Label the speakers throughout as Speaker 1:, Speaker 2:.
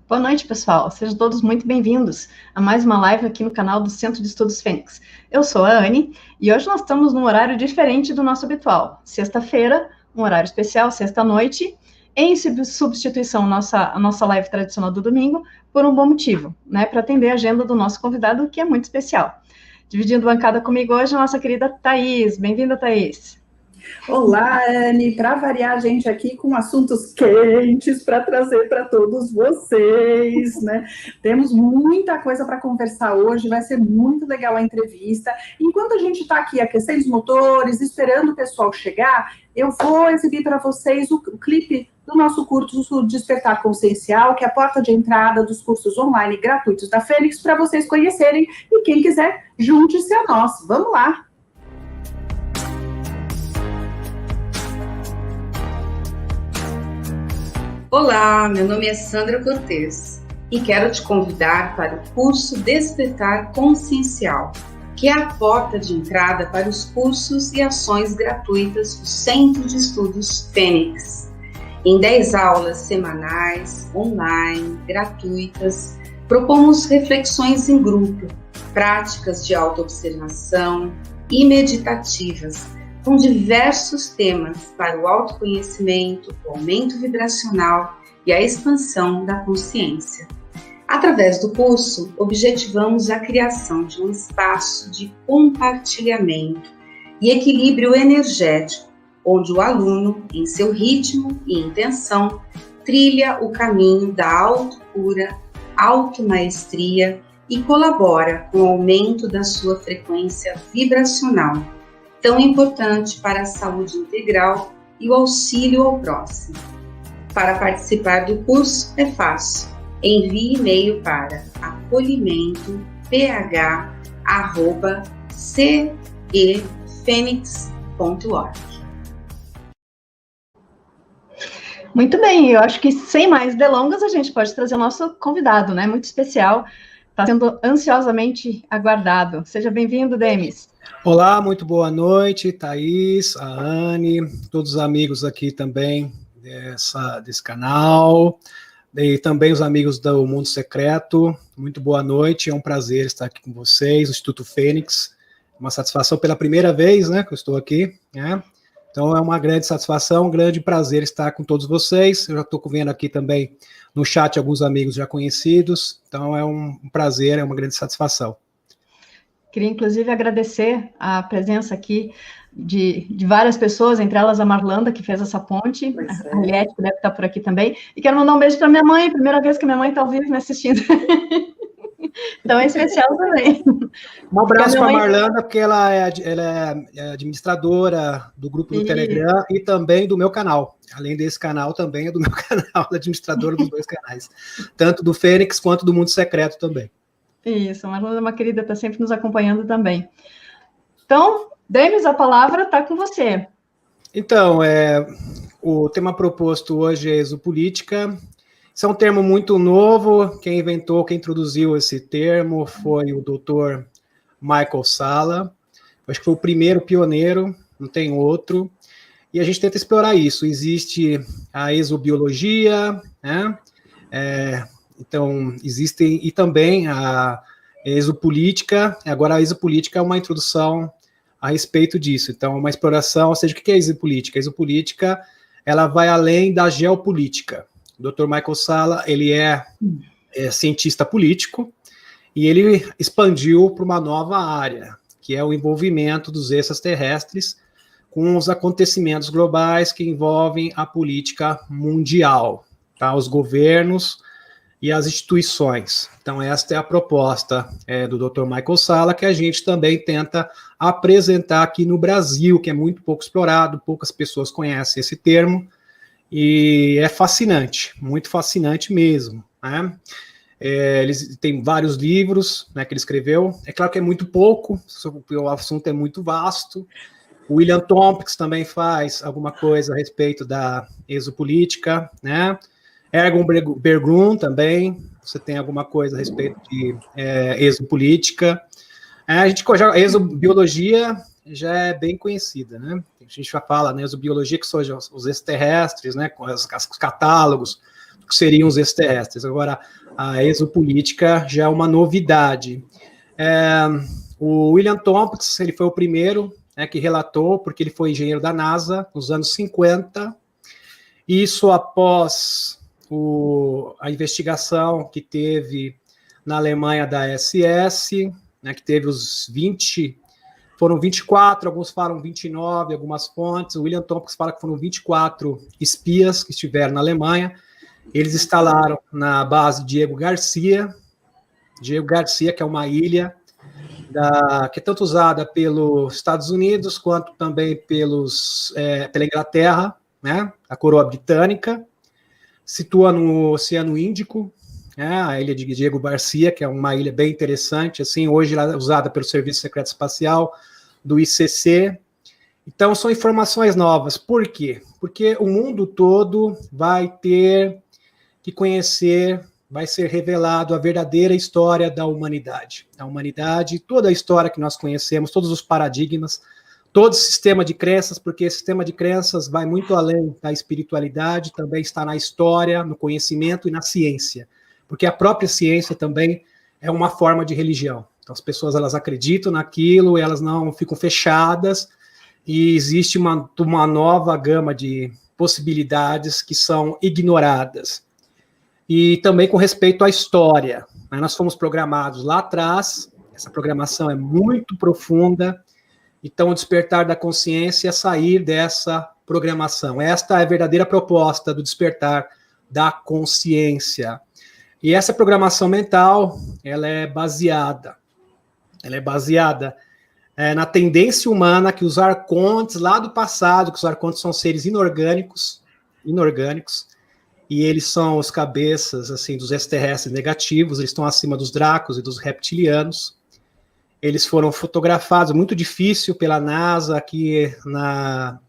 Speaker 1: Boa noite, pessoal. Sejam todos muito bem-vindos a mais uma live aqui no canal do Centro de Estudos Fênix. Eu sou a Anne e hoje nós estamos num horário diferente do nosso habitual. Sexta-feira, um horário especial, sexta-noite, em substituição à nossa live tradicional do domingo, por um bom motivo, né? Para atender a agenda do nosso convidado, que é muito especial. Dividindo bancada comigo hoje, a nossa querida Thaís. Bem-vinda, Thaís.
Speaker 2: Olá, Anne, para variar a gente aqui com assuntos quentes para trazer para todos vocês, né? Temos muita coisa para conversar hoje, vai ser muito legal a entrevista. Enquanto a gente está aqui aquecendo os motores, esperando o pessoal chegar, eu vou exibir para vocês o clipe do nosso curso Despertar Consciencial, que é a porta de entrada dos cursos online gratuitos da Fênix, para vocês conhecerem, e quem quiser, junte-se a nós. Vamos lá!
Speaker 3: Olá, meu nome é Sandra Cortez e quero te convidar para o curso Despertar Consciencial, que é a porta de entrada para os cursos e ações gratuitas do Centro de Estudos Fênix. Em 10 aulas semanais, online, gratuitas, propomos reflexões em grupo, práticas de autoobservação e meditativas, com diversos temas para o autoconhecimento, o aumento vibracional e a expansão da consciência. Através do curso, objetivamos a criação de um espaço de compartilhamento e equilíbrio energético, onde o aluno, em seu ritmo e intenção, trilha o caminho da autocura, automaestria e colabora com o aumento da sua frequência vibracional, tão importante para a saúde integral e o auxílio ao próximo. Para participar do curso é fácil. Envie e-mail para acolhimento.ph@cefenix.org.
Speaker 1: Muito bem, eu acho que sem mais delongas a gente pode trazer o nosso convidado, né? Muito especial, está sendo ansiosamente aguardado. Seja bem-vindo, Demis.
Speaker 4: Olá, muito boa noite, Thaís, a Anne, todos os amigos aqui também desse canal, e também os amigos do Mundo Secreto. Muito boa noite, é um prazer estar aqui com vocês, no Instituto Fênix. Uma satisfação pela primeira vez, né, que eu estou aqui, né? Então é uma grande satisfação, um grande prazer estar com todos vocês. Eu já estou vendo aqui também no chat alguns amigos já conhecidos, então é um prazer, é uma grande satisfação.
Speaker 1: Queria, inclusive, agradecer a presença aqui de várias pessoas, entre elas a Marlanda, que fez essa ponte, a Eliette, que deve estar por aqui também, e quero mandar um beijo para minha mãe, primeira vez que minha mãe está ao vivo me assistindo. Então é especial também.
Speaker 4: Um abraço para a Marlanda, porque ela é administradora do grupo do Telegram e também do meu canal. Além desse canal, também é do meu canal, ela é administradora dos dois canais, tanto do Fênix quanto do Mundo Secreto também.
Speaker 1: Isso, a Marlanda é uma querida, está sempre nos acompanhando também. Então, Demis, a palavra está com você.
Speaker 4: Então, o tema proposto hoje é exopolítica. Isso é um termo muito novo, quem introduziu esse termo foi o Dr. Michael Salla, acho que foi o primeiro pioneiro, não tem outro, e a gente tenta explorar isso. Existe a exobiologia, né? Então, existem, e também a exopolítica. Agora, a exopolítica é uma introdução a respeito disso. Então, uma exploração, ou seja, o que é a exopolítica? A exopolítica, ela vai além da geopolítica. O Dr. Michael Salla, ele é cientista político, e ele expandiu para uma nova área, que é o envolvimento dos extraterrestres com os acontecimentos globais que envolvem a política mundial, tá? Os governos e as instituições. Então, esta é a proposta do Dr. Michael Salla, que a gente também tenta apresentar aqui no Brasil, que é muito pouco explorado, poucas pessoas conhecem esse termo, e é fascinante, muito fascinante mesmo, né? Ele tem vários livros, né, que ele escreveu. É claro que é muito pouco, o assunto é muito vasto. O William Tompkins também faz alguma coisa a respeito da exopolítica, né? Ergon Berggruen também, você tem alguma coisa a respeito de exopolítica. A exobiologia já é bem conhecida, né? A gente já fala, né, exobiologia, que são os extraterrestres, né, com os catálogos, que seriam os extraterrestres. Agora, a exopolítica já é uma novidade. O William Thompson, ele foi o primeiro, né, que relatou, porque ele foi engenheiro da NASA nos anos 50, isso após a investigação que teve na Alemanha da SS, né, que teve foram 24, alguns falam 29, algumas fontes. O William Thompson fala que foram 24 espias que estiveram na Alemanha. Eles instalaram na base Diego Garcia, que é uma ilha que é tanto usada pelos Estados Unidos quanto também pela Inglaterra, né, a coroa britânica. Situa no Oceano Índico, a ilha de Diego Garcia, que é uma ilha bem interessante, assim, hoje ela é usada pelo Serviço Secreto Espacial, do ICC. Então, são informações novas. Por quê? Porque o mundo todo vai ter que conhecer, vai ser revelado a verdadeira história da humanidade. A humanidade, toda a história que nós conhecemos, todos os paradigmas, todo o sistema de crenças, porque esse sistema de crenças vai muito além da espiritualidade, também está na história, no conhecimento e na ciência. Porque a própria ciência também é uma forma de religião. Então, as pessoas, elas acreditam naquilo, elas não ficam fechadas, e existe uma nova gama de possibilidades que são ignoradas. E também com respeito à história. Nós fomos programados lá atrás, essa programação é muito profunda, então o despertar da consciência é sair dessa programação. Esta é a verdadeira proposta do despertar da consciência. E essa programação mental, ela é baseada na tendência humana que os arcontes lá do passado, que os arcontes são seres inorgânicos, e eles são os cabeças assim dos extraterrestres negativos, eles estão acima dos dracos e dos reptilianos. Eles foram fotografados, muito difícil, pela NASA aqui na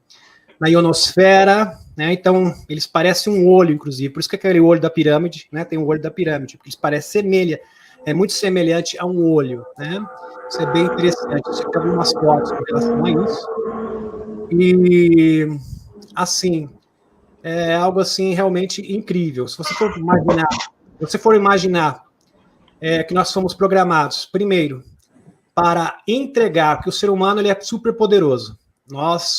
Speaker 4: ionosfera, né? Então, eles parecem um olho, inclusive, por isso que aquele olho da pirâmide, né? Tem um olho da pirâmide, porque eles parecem é muito semelhante a um olho, né? Isso é bem interessante, você tem algumas fotos com relação a isso. E, assim, é algo assim realmente incrível. Se você for imaginar que nós fomos programados, primeiro, para entregar, porque o ser humano ele é super poderoso. Nós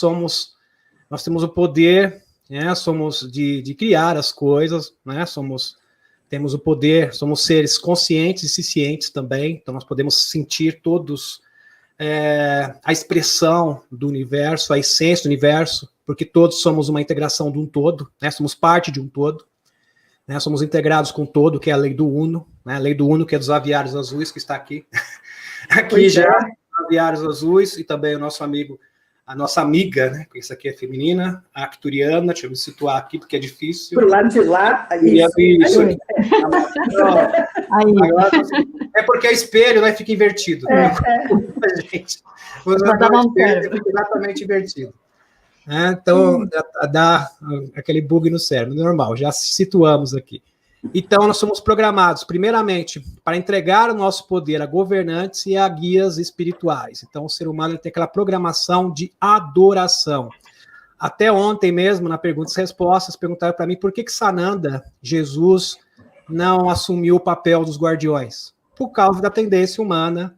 Speaker 4: temos o poder, né, somos de criar as coisas, né, temos o poder, somos seres conscientes e cientes também, então nós podemos sentir todos a expressão do universo, a essência do universo, porque todos somos uma integração de um todo, né, somos parte de um todo, né, somos integrados com o todo, que é a lei do Uno, né, a lei do Uno, que é dos aviários azuis, que está aqui. Aqui já, aviários azuis, e também o nosso amigo, a nossa amiga, né? Isso aqui é feminina, a Acturiana, deixa eu me situar aqui, porque é difícil.
Speaker 2: Por lado de lá,
Speaker 4: isso. É porque é espelho, né? Fica invertido. Gente, fica exatamente invertido. Então, dá aquele bug no cérebro, normal, já se situamos aqui. Então, nós somos programados, primeiramente, para entregar o nosso poder a governantes e a guias espirituais. Então, o ser humano tem aquela programação de adoração. Até ontem mesmo, na Perguntas e Respostas, perguntaram para mim por que Sananda, Jesus, não assumiu o papel dos guardiões. Por causa da tendência humana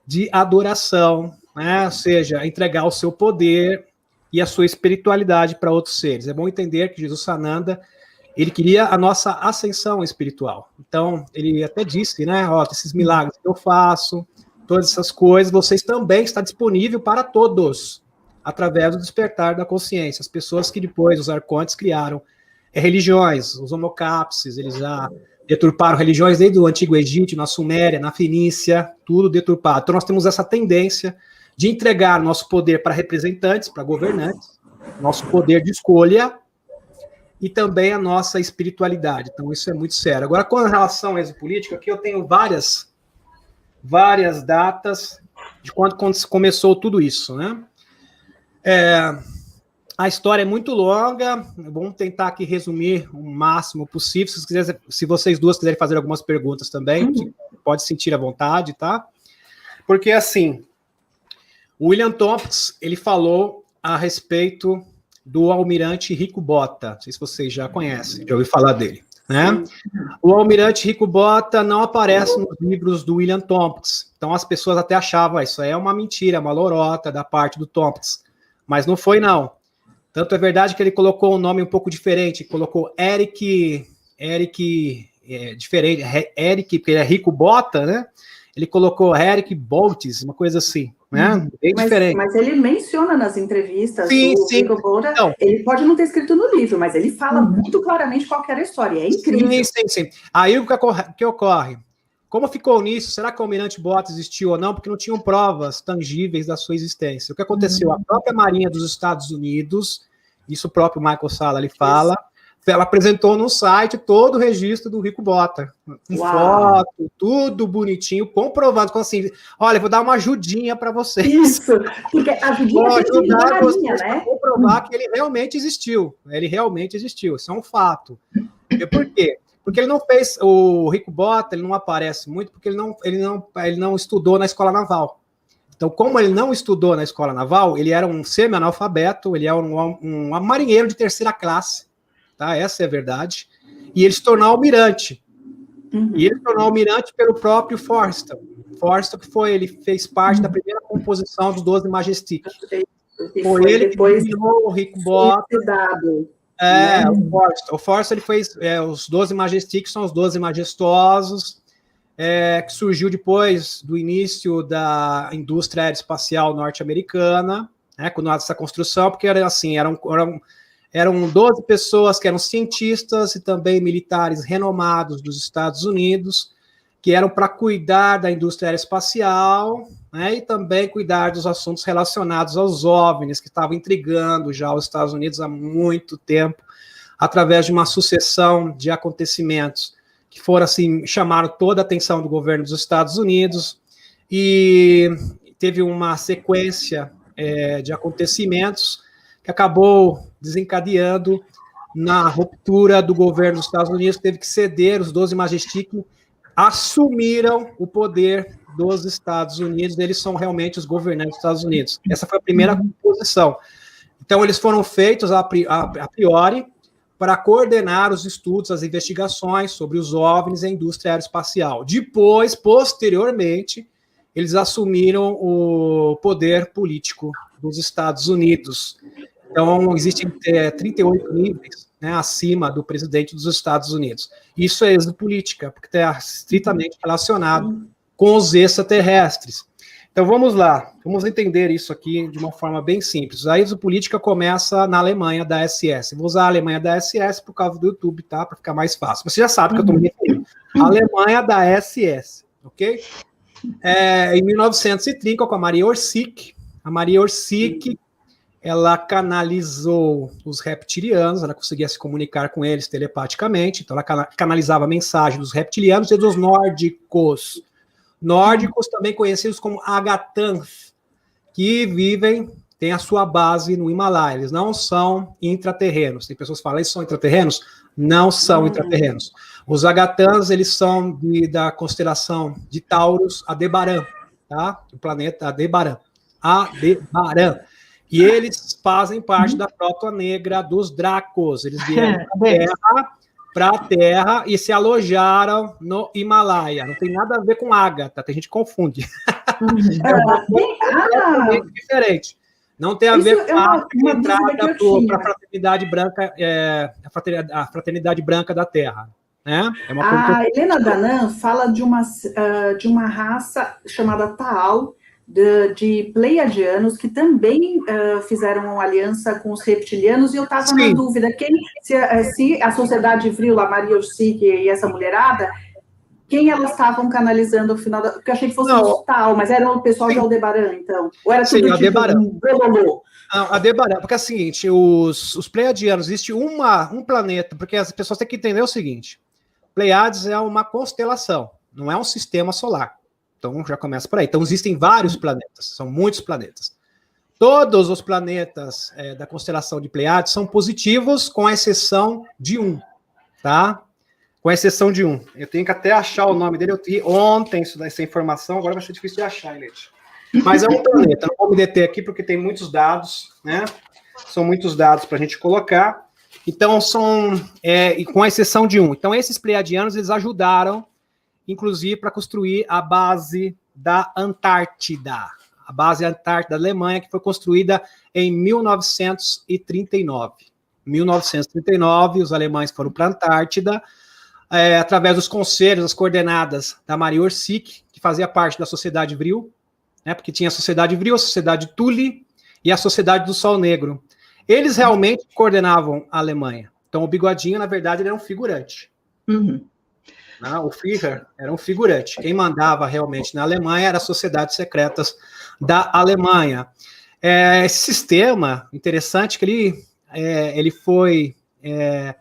Speaker 4: de adoração, né? Ou seja, entregar o seu poder e a sua espiritualidade para outros seres. É bom entender que Jesus Sananda, ele queria a nossa ascensão espiritual. Então, ele até disse, né, esses milagres que eu faço, todas essas coisas, vocês também está disponível para todos, através do despertar da consciência. As pessoas que depois, os arcontes, criaram religiões, os homocapses, eles já deturparam religiões desde o Antigo Egito, na Suméria, na Fenícia, tudo deturpado. Então, nós temos essa tendência de entregar nosso poder para representantes, para governantes, nosso poder de escolha, e também a nossa espiritualidade. Então, isso é muito sério. Agora, com relação à exopolítica, aqui eu tenho várias datas de quando começou tudo isso, né? A história é muito longa, vamos tentar aqui resumir o máximo possível. Se vocês duas quiserem fazer algumas perguntas também, pode sentir à vontade, tá? Porque, assim, o William Thompson, ele falou a respeito do almirante Rico Botta, não sei se vocês já conhecem, já ouviu falar dele, né? O almirante Rico Bota não aparece nos livros do William Tompkins. Então as pessoas até achavam, isso aí é uma mentira, uma lorota da parte do Tompkins. Mas não foi, não. Tanto é verdade que ele colocou um nome um pouco diferente, colocou Eric, diferente, Eric, porque ele é Rico Bota, né? Ele colocou Eric Boltes, uma coisa assim, né? Bem diferente.
Speaker 2: Mas ele menciona nas entrevistas
Speaker 4: sim,
Speaker 2: do
Speaker 4: sim.
Speaker 2: Rico Bota, então, ele pode não ter escrito no livro, mas ele fala muito claramente qual que era a história, é incrível.
Speaker 4: Sim. Aí o que ocorre? Como ficou nisso? Será que o almirante Bota existiu ou não? Porque não tinham provas tangíveis da sua existência. O que aconteceu? A própria Marinha dos Estados Unidos, isso o próprio Michael Salla ali fala, ela apresentou no site todo o registro do Rico Bota, com foto, tudo bonitinho, comprovando, com assim, olha, vou dar uma ajudinha para vocês.
Speaker 2: Isso, porque a ajudinha
Speaker 4: vou ajudar vocês
Speaker 2: né?
Speaker 4: a comprovar que ele realmente existiu. Ele realmente existiu, isso é um fato. E por quê? Porque ele não fez, o Rico Bota, ele não aparece muito porque ele não estudou na escola naval. Então, como ele não estudou na escola naval, ele era um semi-analfabeto, ele era um marinheiro de terceira classe, tá? Essa é a verdade. E ele se tornou almirante. E ele se tornou almirante pelo próprio Forrestal. Forrestal ele fez parte da primeira composição dos 12 Majestic. Foi ele que criou o Rico Bota. O Forrestal ele fez os 12 Majestic, são os 12 majestosos, que surgiu depois do início da indústria aeroespacial norte-americana, né, com essa construção, porque era assim, eram 12 pessoas que eram cientistas e também militares renomados dos Estados Unidos, que eram para cuidar da indústria aeroespacial, né, e também cuidar dos assuntos relacionados aos OVNIs, que estavam intrigando já os Estados Unidos há muito tempo, através de uma sucessão de acontecimentos que foram, assim, chamaram toda a atenção do governo dos Estados Unidos, e teve uma sequência de acontecimentos que acabou desencadeando na ruptura do governo dos Estados Unidos, que teve que ceder, os 12 Majestic assumiram o poder dos Estados Unidos, eles são realmente os governantes dos Estados Unidos. Essa foi a primeira composição. Então, eles foram feitos a priori para coordenar os estudos, as investigações sobre os OVNIs e a indústria aeroespacial. Depois, posteriormente, eles assumiram o poder político dos Estados Unidos. Então, existem 38 níveis, né, acima do presidente dos Estados Unidos. Isso é exopolítica, porque está estritamente relacionado com os extraterrestres. Então, vamos lá, vamos entender isso aqui de uma forma bem simples. A exopolítica começa na Alemanha da SS. Vou usar a Alemanha da SS por causa do YouTube, tá? Para ficar mais fácil. Você já sabe que eu estou me referindo. Alemanha da SS, ok? Em 1930, com a Maria Orsic. A Maria Orsic, ela canalizou os reptilianos, ela conseguia se comunicar com eles telepaticamente, então ela canalizava a mensagem dos reptilianos e dos nórdicos. Nórdicos, também conhecidos como Agatans, que têm a sua base no Himalaia. Eles não são intraterrenos. Tem pessoas que falam, eles são intraterrenos? Não são intraterrenos. Os Agatans, eles são da constelação de Taurus, Aldebaran, tá? O planeta Aldebaran. E eles fazem parte da frota negra dos Dracos. Eles vieram para a Terra e se alojaram no Himalaia. Não tem nada a ver com Ágata, tem gente que confunde. É uma coisa diferente. Não tem a ver com a Ágata que entrada para a fraternidade branca, a fraternidade branca da Terra. Né?
Speaker 2: A Helena Danã fala de uma raça chamada Taal, de pleiadianos, que também fizeram uma aliança com os reptilianos, e eu estava na dúvida, se a Sociedade Vril, a Maria Orsic e essa mulherada, quem elas estavam canalizando no final porque eu achei que fosse o Tal, mas era o pessoal de Aldebaran, então? Ou era tudo
Speaker 4: Aldebaran.
Speaker 2: Bololô?
Speaker 4: Aldebaran, porque é o seguinte, os pleiadianos, existe um planeta, porque as pessoas têm que entender o seguinte, Pleiades é uma constelação, não é um sistema solar. Então, já começa por aí. Então, existem vários planetas, são muitos planetas. Todos os planetas da constelação de Pleiades são positivos, com exceção de um, tá? Com exceção de um. Eu tenho que até achar o nome dele, eu tive ontem essa informação, agora vai ser difícil de achar, Elete. Mas é um planeta, não vou me deter aqui, porque tem muitos dados, né? São muitos dados para a gente colocar. Então, com exceção de um. Então, esses pleiadianos, eles ajudaram, inclusive, para construir a base da Antártida. A base Antártida da Alemanha, que foi construída em 1939. Em 1939, os alemães foram para a Antártida, através dos conselhos, as coordenadas da Maria Orsic, que fazia parte da Sociedade Vril, né, porque tinha a Sociedade Vril, a Sociedade Thule e a Sociedade do Sol Negro. Eles realmente coordenavam a Alemanha. Então, o Bigodinho, na verdade, ele era um figurante.
Speaker 1: Uhum.
Speaker 4: O Führer era um figurante. Quem mandava realmente na Alemanha eram as sociedades secretas da Alemanha. Esse sistema, interessante, que ele foi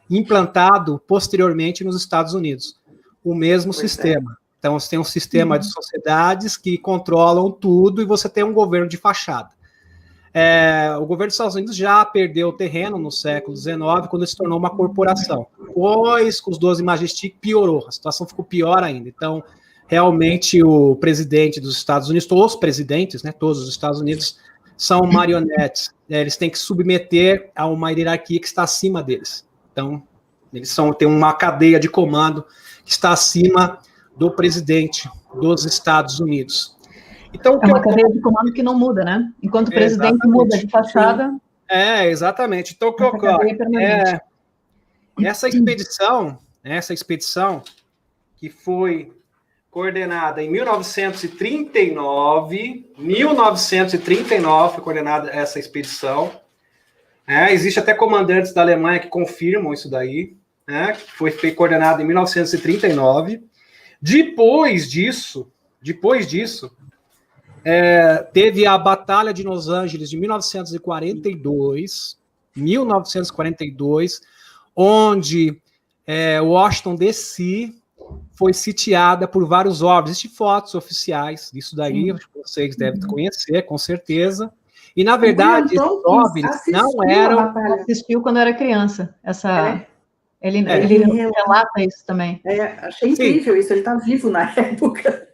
Speaker 4: implantado posteriormente nos Estados Unidos. O mesmo sistema. Então, você tem um sistema de sociedades que controlam tudo e você tem um governo de fachada. O governo dos Estados Unidos já perdeu o terreno no século XIX, quando se tornou uma corporação. Pois, com os 12 Majestic, piorou. A situação ficou pior ainda. Então, realmente, o presidente dos Estados Unidos, todos os presidentes, né, todos os Estados Unidos, são marionetes. Eles têm que submeter a uma hierarquia que está acima deles. Então, eles têm uma cadeia de comando que está acima do presidente dos Estados Unidos. Então,
Speaker 1: uma cadeia de comando que não muda, né? Enquanto o presidente muda de fachada...
Speaker 4: exatamente. Então, o que ocorre? Essa expedição que foi coordenada em 1939 foi coordenada essa expedição. Existe até comandantes da Alemanha que confirmam isso daí, né? Que foi coordenada em 1939. Depois disso, teve a Batalha de Los Angeles de 1942, onde Washington DC foi sitiada por vários órgãos. Existem fotos oficiais disso daí, vocês devem conhecer, com certeza. E, na verdade, esses OVNIs não eram...
Speaker 1: Assistiu quando era criança. Ele relata isso também.
Speaker 2: Achei incrível isso, ele está vivo na época.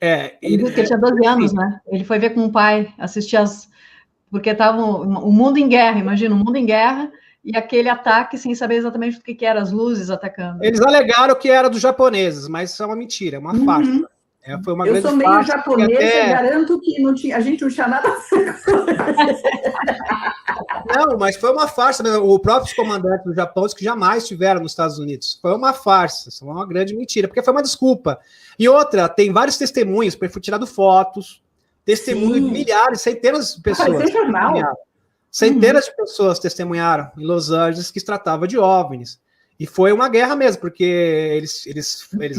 Speaker 1: Ele tinha 12 anos, né? Ele foi ver com o pai, assistir porque estava o mundo em guerra, imagina, o mundo em guerra, e aquele ataque sem saber exatamente o que era, as luzes atacando.
Speaker 4: Eles alegaram que era dos japoneses, mas isso é uma mentira, é uma farsa. Foi uma
Speaker 2: Eu sou meio japonesa e garanto que a gente não tinha nada a ver.
Speaker 4: Não, mas foi uma farsa. O próprio comandante do Japão disse que jamais estiveram nos Estados Unidos. Foi uma farsa, isso é uma grande mentira, porque foi uma desculpa. E outra, tem vários testemunhos, foi tirado fotos, testemunhos de milhares, centenas de pessoas.
Speaker 2: Isso é jornal.
Speaker 4: Centenas de pessoas testemunharam em Los Angeles que se tratava de OVNIs. E foi uma guerra mesmo, porque eles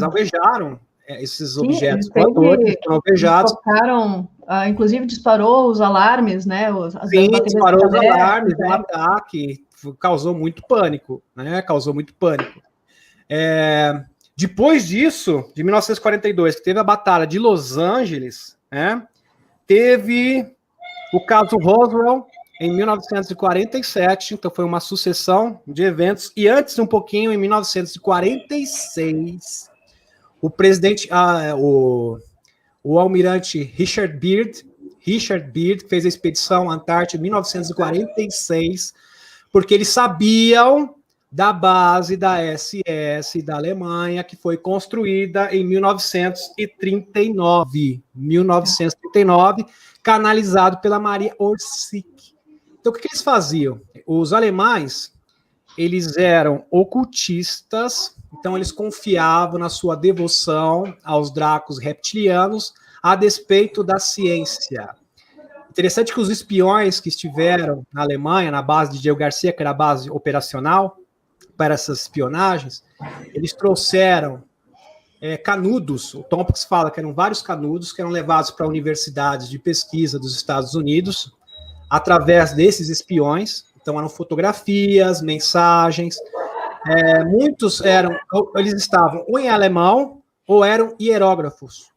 Speaker 4: alvejaram esses objetos voadores, foram alvejados.
Speaker 1: Inclusive disparou os alarmes, né?
Speaker 4: Disparou os alarmes, um ataque, causou muito pânico, né? Causou muito pânico. Depois disso, de 1942, que teve a Batalha de Los Angeles, né? Teve o caso Roswell, em 1947, então foi uma sucessão de eventos, e antes um pouquinho, em 1946, o presidente, o almirante Richard Byrd fez a expedição Antártida em 1946, porque eles sabiam da base da SS da Alemanha, que foi construída em 1939, canalizado pela Maria Orsic. Então, o que eles faziam? Os alemães, eles eram ocultistas, então eles confiavam na sua devoção aos dracos reptilianos a despeito da ciência. Interessante que os espiões que estiveram na Alemanha, na base de Diego Garcia, que era a base operacional para essas espionagens, eles trouxeram canudos, o Tompkins fala que eram vários canudos que eram levados para universidades de pesquisa dos Estados Unidos, através desses espiões. Então eram fotografias, mensagens, muitos eles estavam ou em alemão ou eram hierógrafos,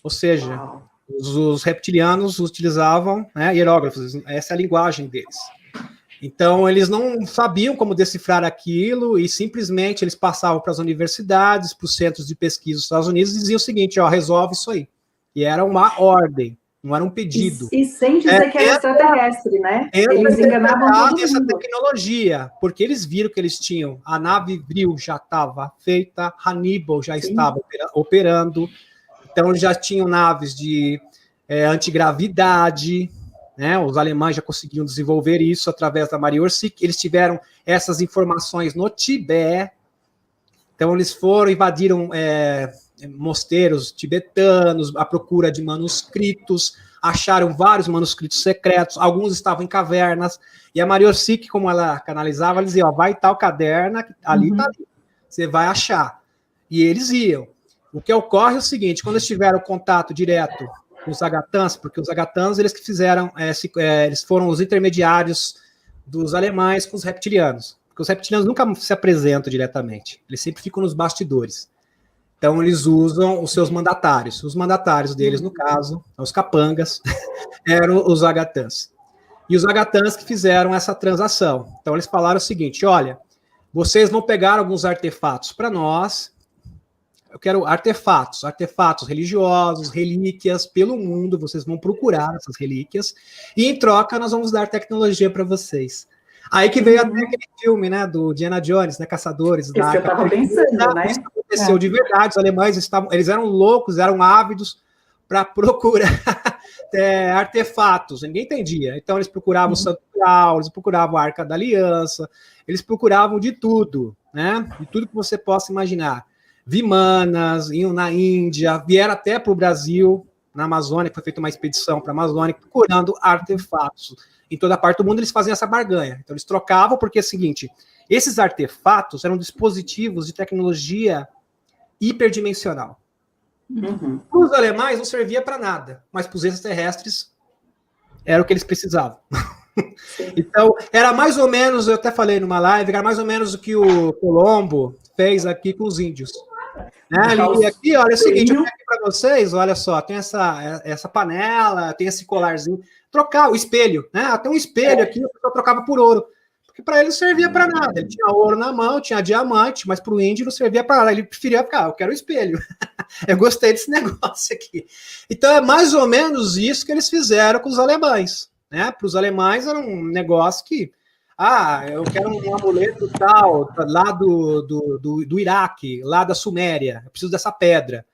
Speaker 4: ou seja, os reptilianos utilizavam hierógrafos, essa é a linguagem deles. Então eles não sabiam como decifrar aquilo e simplesmente eles passavam para as universidades, para os centros de pesquisa dos Estados Unidos e diziam o seguinte, resolve isso aí. E era uma ordem, não era um pedido.
Speaker 2: E sem dizer que era extraterrestre, né? Eles enganavam todo
Speaker 4: essa
Speaker 2: mundo.
Speaker 4: tecnologia, porque eles viram que eles tinham, a nave Vril já estava feita, Hannibal já estava operando, então eles já tinham naves de antigravidade, né? Os alemães já conseguiam desenvolver isso através da Maria Orsic, eles tiveram essas informações no Tibete, então eles foram, invadiram mosteiros tibetanos, à procura de manuscritos, acharam vários manuscritos secretos, alguns estavam em cavernas, e a Maria Orsic, como ela canalizava, ela dizia, ó, vai tal caderna, ali tá ali, você vai achar. E eles iam. O que ocorre é o seguinte, quando eles tiveram contato direto com os Agatans, porque os Agatans, eles que fizeram, eles foram os intermediários dos alemães com os reptilianos, porque os reptilianos nunca se apresentam diretamente, eles sempre ficam nos bastidores. Então, eles usam os seus mandatários. Os mandatários deles, no caso, os capangas, eram os Agatans. E os Agatans que fizeram essa transação. Então, eles falaram o seguinte, olha, vocês vão pegar alguns artefatos para nós, eu quero artefatos religiosos, relíquias pelo mundo, vocês vão procurar essas relíquias, e em troca nós vamos dar tecnologia para vocês. Aí que veio até aquele filme, né, do Indiana Jones, né, Caçadores.
Speaker 2: Isso que eu estava pensando, né?
Speaker 4: Isso aconteceu de verdade, os alemães eles eram loucos, eram ávidos para procurar artefatos, ninguém entendia. Então eles procuravam o Santo Graal, eles procuravam a Arca da Aliança, eles procuravam de tudo, né, de tudo que você possa imaginar. Vimanas, iam na Índia, vieram até para o Brasil, na Amazônia, foi feita uma expedição para a Amazônia, procurando artefatos. Em toda a parte do mundo eles faziam essa barganha. Então eles trocavam, porque é o seguinte, esses artefatos eram dispositivos de tecnologia hiperdimensional. Para os alemães não servia para nada, mas para os extraterrestres era o que eles precisavam. Então, era mais ou menos, eu até falei numa live, era mais ou menos o que o Colombo fez aqui com os índios. Né? Ele aqui, olha, é o seguinte, eu tenho aqui para vocês, olha só, tem essa panela, tem esse colarzinho, trocar o espelho, né? Até um espelho aqui, a pessoa trocava por ouro, porque para ele não servia para nada, ele tinha ouro na mão, tinha diamante, mas para o índio não servia para nada, ele preferia ficar, eu quero o espelho, eu gostei desse negócio aqui. Então é mais ou menos isso que eles fizeram com os alemães, né? Para os alemães era um negócio que, eu quero um amuleto tal, lá do Iraque, lá da Suméria, eu preciso dessa pedra.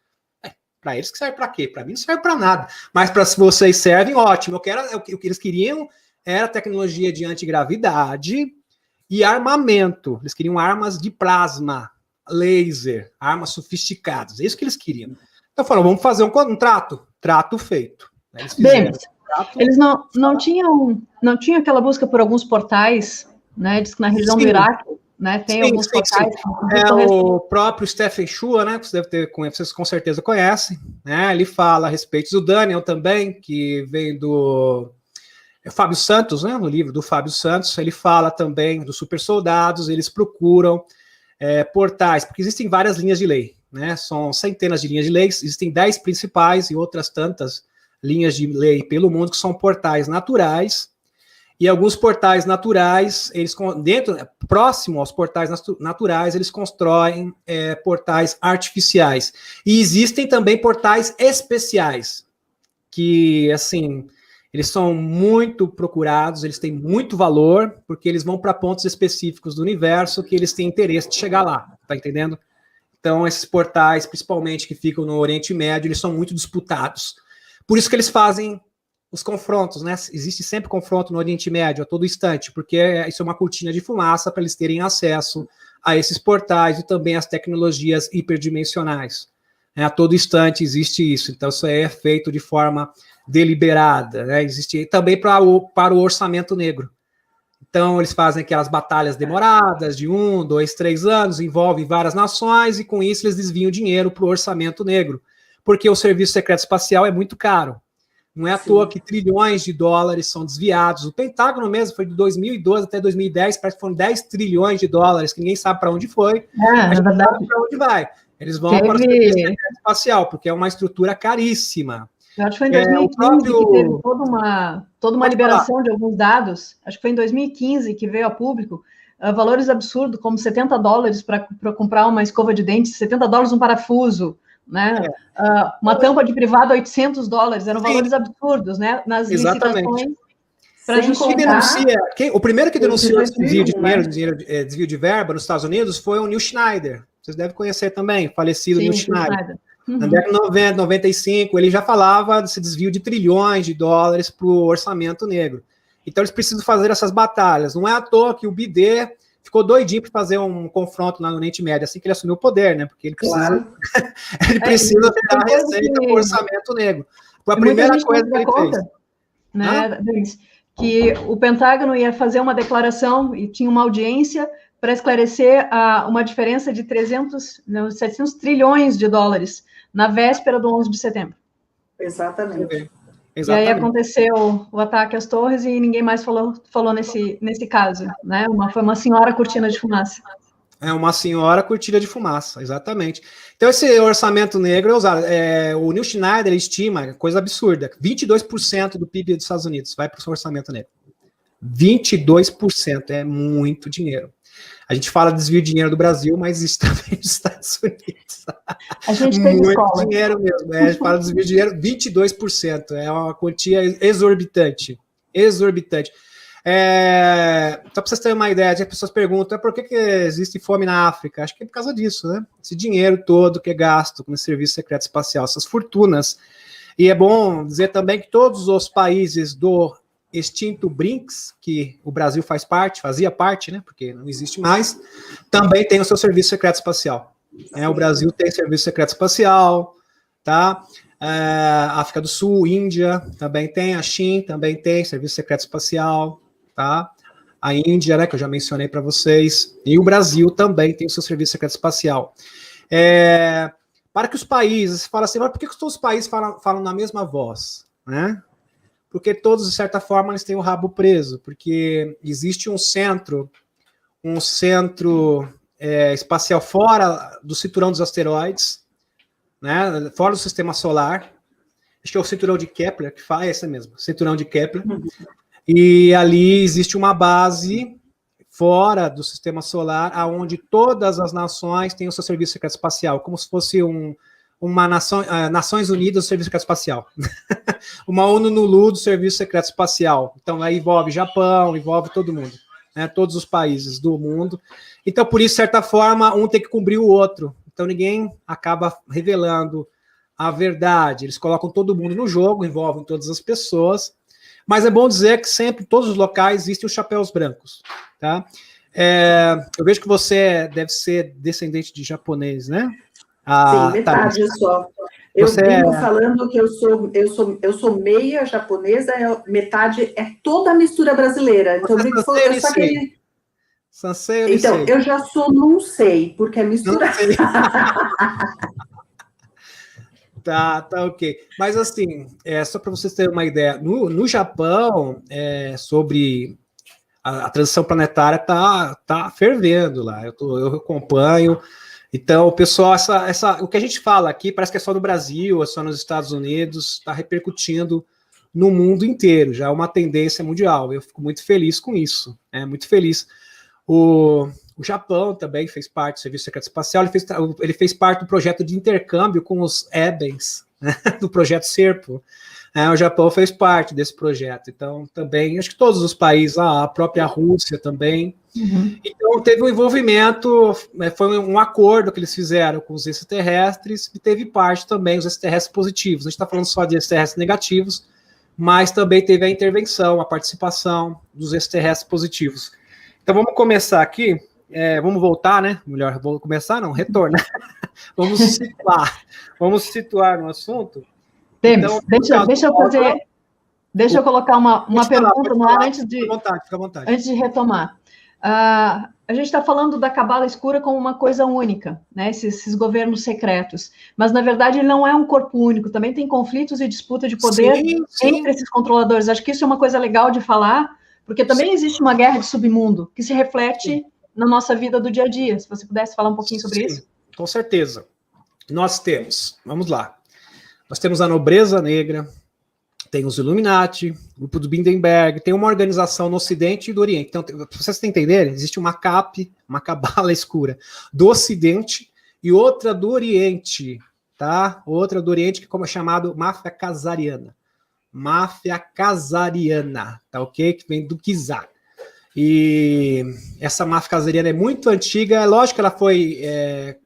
Speaker 4: Para eles que serve para quê? Para mim não serve para nada. Mas para vocês servem, ótimo. O que eles queriam era tecnologia de antigravidade e armamento. Eles queriam armas de plasma, laser, armas sofisticadas. É isso que eles queriam. Então falaram, vamos fazer um trato feito. Eles fizeram
Speaker 1: eles não tinham aquela busca por alguns portais, né? Diz que na região do Iraque, né, tem alguns portais.
Speaker 4: O próprio Stephen Chua, né? Vocês com certeza conhecem, né? Ele fala a respeito do Daniel também, que vem do Fábio Santos, né? No livro do Fábio Santos, ele fala também dos super soldados, eles procuram portais, porque existem várias linhas de lei, né? São centenas de linhas de leis, existem 10 principais e outras tantas linhas de lei pelo mundo que são portais naturais. E alguns portais naturais, próximo aos portais naturais, eles constroem portais artificiais. E existem também portais especiais, que, assim, eles são muito procurados, eles têm muito valor, porque eles vão para pontos específicos do universo que eles têm interesse de chegar lá, tá entendendo? Então, esses portais, principalmente que ficam no Oriente Médio, eles são muito disputados. Por isso que eles fazem os confrontos, né? Existe sempre confronto no Oriente Médio a todo instante, porque isso é uma cortina de fumaça para eles terem acesso a esses portais e também às tecnologias hiperdimensionais. A todo instante existe isso, então isso é feito de forma deliberada, né? Existe também para o orçamento negro. Então eles fazem aquelas batalhas demoradas de 1, 2, 3 anos, envolvem várias nações e com isso eles desviam dinheiro para o orçamento negro, porque o serviço secreto espacial é muito caro. Não é à toa que trilhões de dólares são desviados. O Pentágono mesmo foi de 2012 até 2010, parece que foram 10 trilhões de dólares, que ninguém sabe para onde foi.
Speaker 1: É verdade.
Speaker 4: Sabe para onde vai. Eles vão para o serviço secreto espacial, porque é uma estrutura caríssima.
Speaker 1: Eu acho que foi em 2015 que teve toda uma liberação de alguns dados. Acho que foi em 2015 que veio a público valores absurdos, como $70 para comprar uma escova de dente, $70 um parafuso, né? Uma tampa de privado, $800, eram valores absurdos, né? Nas licitações para justificar.
Speaker 4: O primeiro que denunciou esse desvio de desvio de verba nos Estados Unidos foi o Neil Schneider. Vocês devem conhecer também, falecido Neil Schneider. Na década de 90, 95, ele já falava desse desvio de trilhões de dólares para o orçamento negro. Então, eles precisam fazer essas batalhas. Não é à toa que o Biden ficou doidinho para fazer um confronto lá no Oriente Médio, assim que ele assumiu o poder, né? Porque ele precisa, ele precisa dar a receita para o orçamento negro. Foi a primeira coisa que ele fez.
Speaker 1: Né, que o Pentágono ia fazer uma declaração e tinha uma audiência para esclarecer uma diferença de 700 trilhões de dólares na véspera do 11 de setembro.
Speaker 2: Exatamente.
Speaker 1: E aí aconteceu o ataque às torres e ninguém mais falou nesse caso, né? Foi uma senhora cortina de fumaça.
Speaker 4: É uma senhora cortina de fumaça, exatamente. Então, esse orçamento negro é usado. O Neil Schneider estima, coisa absurda, 22% do PIB dos Estados Unidos vai para o orçamento negro. 22% é muito dinheiro. A gente fala de desvio de dinheiro do Brasil, mas isso também dos Estados Unidos.
Speaker 1: A gente tem
Speaker 4: muito
Speaker 1: escola.
Speaker 4: Dinheiro mesmo. A gente fala de desvio de dinheiro, 22%. É uma quantia exorbitante. Exorbitante. Só para vocês terem uma ideia, as pessoas perguntam por que existe fome na África? Acho que é por causa disso, né? Esse dinheiro todo que é gasto com o serviço secreto espacial, essas fortunas. E é bom dizer também que todos os países do extinto BRICS, que o Brasil fazia parte, né? Porque não existe mais, também tem o seu serviço secreto espacial. O Brasil tem serviço secreto espacial, tá? África do Sul, Índia, também tem, a China também tem serviço secreto espacial, tá? A Índia, né, que eu já mencionei para vocês, e o Brasil também tem o seu serviço secreto espacial. Para que os países, fala assim, mas por que todos os países falam na mesma voz, né? Porque todos, de certa forma, eles têm o rabo preso, porque existe um centro espacial fora do cinturão dos asteroides, né, fora do sistema solar, acho que é o cinturão de Kepler, que faz essa mesmo, cinturão de Kepler, e ali existe uma base fora do sistema solar, onde todas as nações têm o seu serviço secreto espacial, como se fosse uma Nações Unidas do Serviço Secreto Espacial. Uma ONU-NULU do Serviço Secreto Espacial. Então, aí envolve Japão, envolve todo mundo, né? Todos os países do mundo. Então, por isso, de certa forma, um tem que cobrir o outro. Então, ninguém acaba revelando a verdade. Eles colocam todo mundo no jogo, envolvem todas as pessoas. Mas é bom dizer que sempre, em todos os locais, existem os chapéus brancos, tá? Eu vejo que você deve ser descendente de japonês, né?
Speaker 2: Sim, metade só. Eu vivo falando que eu sou meia japonesa, metade é toda a mistura brasileira. Então, eu já sou não sei, porque é mistura.
Speaker 4: Tá, ok. Mas assim, só para vocês terem uma ideia, no Japão, sobre a transição planetária tá fervendo lá. Eu acompanho. Então, o pessoal, o que a gente fala aqui parece que é só no Brasil, é só nos Estados Unidos, está repercutindo no mundo inteiro, já é uma tendência mundial. Eu fico muito feliz com isso, muito feliz. O Japão também fez parte do Serviço Secreto Espacial, ele fez parte do projeto de intercâmbio com os EBENs, né, do projeto SERPO. O Japão fez parte desse projeto, então também, acho que todos os países, a própria Rússia também. Uhum. Então teve um envolvimento, foi um acordo que eles fizeram com os extraterrestres, e teve parte também os extraterrestres positivos. A gente está falando só de extraterrestres negativos, mas também teve a intervenção, a participação dos extraterrestres positivos. Então vamos começar aqui, vamos voltar, né? Melhor, vou começar, não, retornar. Vamos situar no assunto.
Speaker 1: Então, deixa eu colocar uma pergunta no ar antes de retomar. A gente está falando da Cabala Escura como uma coisa única, né? Esses governos secretos. Mas, na verdade, ele não é um corpo único. Também tem conflitos e disputa de poder entre esses controladores. Acho que isso é uma coisa legal de falar, porque também existe uma guerra de submundo que se reflete na nossa vida do dia a dia. Se você pudesse falar um pouquinho sobre isso.
Speaker 4: Com certeza. Nós temos a nobreza negra, tem os Illuminati, o grupo do Bilderberg, tem uma organização no Ocidente e do Oriente. Então, para vocês entenderem, existe uma cabala escura do Ocidente e outra do Oriente, tá? Outra do Oriente, que é chamado máfia casariana. Máfia casariana, tá ok? Que vem do czar. E essa máfia casariana é muito antiga. É lógico que ela foi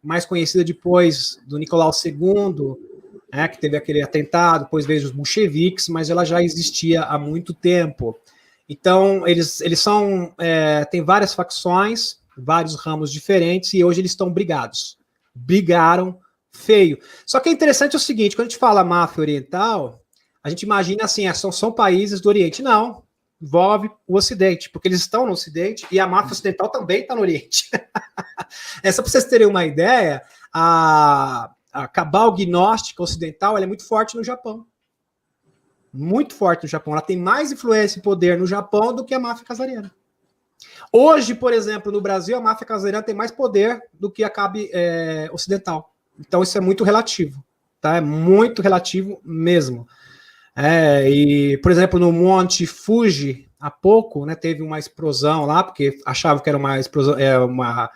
Speaker 4: mais conhecida depois do Nicolau II, que teve aquele atentado, depois veio os bolcheviques, mas ela já existia há muito tempo. Então, eles são... tem várias facções, vários ramos diferentes, e hoje eles estão brigados. Brigaram feio. Só que é interessante o seguinte, quando a gente fala máfia oriental, a gente imagina assim, são países do Oriente. Não, envolve o Ocidente, porque eles estão no Ocidente e a máfia ocidental também está no Oriente. Só para vocês terem uma ideia, a cabal gnóstica ocidental ela é muito forte no Japão. Muito forte no Japão. Ela tem mais influência e poder no Japão do que a máfia casariana. Hoje, por exemplo, no Brasil, a máfia casariana tem mais poder do que a cabe ocidental. Então, isso é muito relativo. Tá? É muito relativo mesmo. E, por exemplo, no Monte Fuji, há pouco, né, teve uma explosão lá, porque achavam que era uma explosão, uma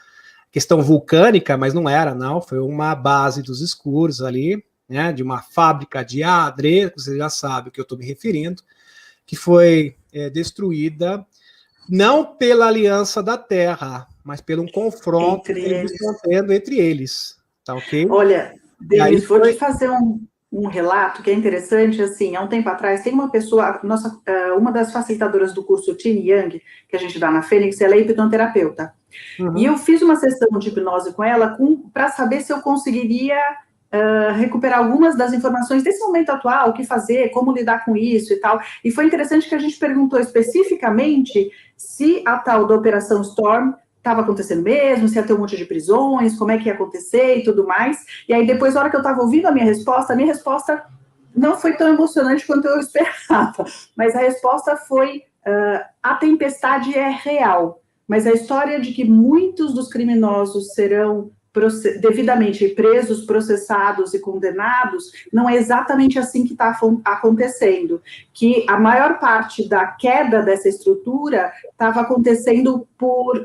Speaker 4: questão vulcânica, mas não era, não. Foi uma base dos escuros ali, né, de uma fábrica de adre, você já sabe o que eu estou me referindo, que foi destruída não pela aliança da Terra, mas pelo um confronto que eles estão tendo entre eles. Tá ok?
Speaker 2: Olha, Denis, vou te fazer um relato que é interessante, assim, há um tempo atrás, tem uma pessoa, uma das facilitadoras do curso Tin Yang, que a gente dá na Fênix, ela é hipnoterapeuta. Uhum. E eu fiz uma sessão de hipnose com ela para saber se eu conseguiria recuperar algumas das informações desse momento atual, o que fazer, como lidar com isso e tal. E foi interessante que a gente perguntou especificamente se a tal da Operação Storm estava acontecendo mesmo, se ia ter um monte de prisões, como é que ia acontecer e tudo mais. E aí, depois, na hora que eu estava ouvindo a minha resposta não foi tão emocionante quanto eu esperava. Mas a resposta foi, a tempestade é real. Mas a história de que muitos dos criminosos serão devidamente presos, processados e condenados, não é exatamente assim que está acontecendo. Que a maior parte da queda dessa estrutura estava acontecendo por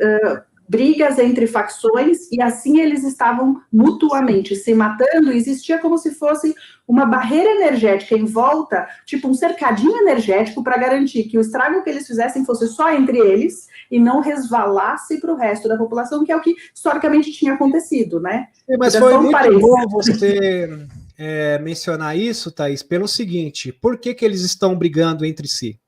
Speaker 2: brigas entre facções, e assim eles estavam mutuamente se matando, e existia como se fosse uma barreira energética em volta, tipo um cercadinho energético para garantir que o estrago que eles fizessem fosse só entre eles, e não resvalasse para o resto da população, que é o que historicamente tinha acontecido, né?
Speaker 4: Mas foi muito bom você mencionar isso, Thaís, pelo seguinte, por que eles estão brigando entre si?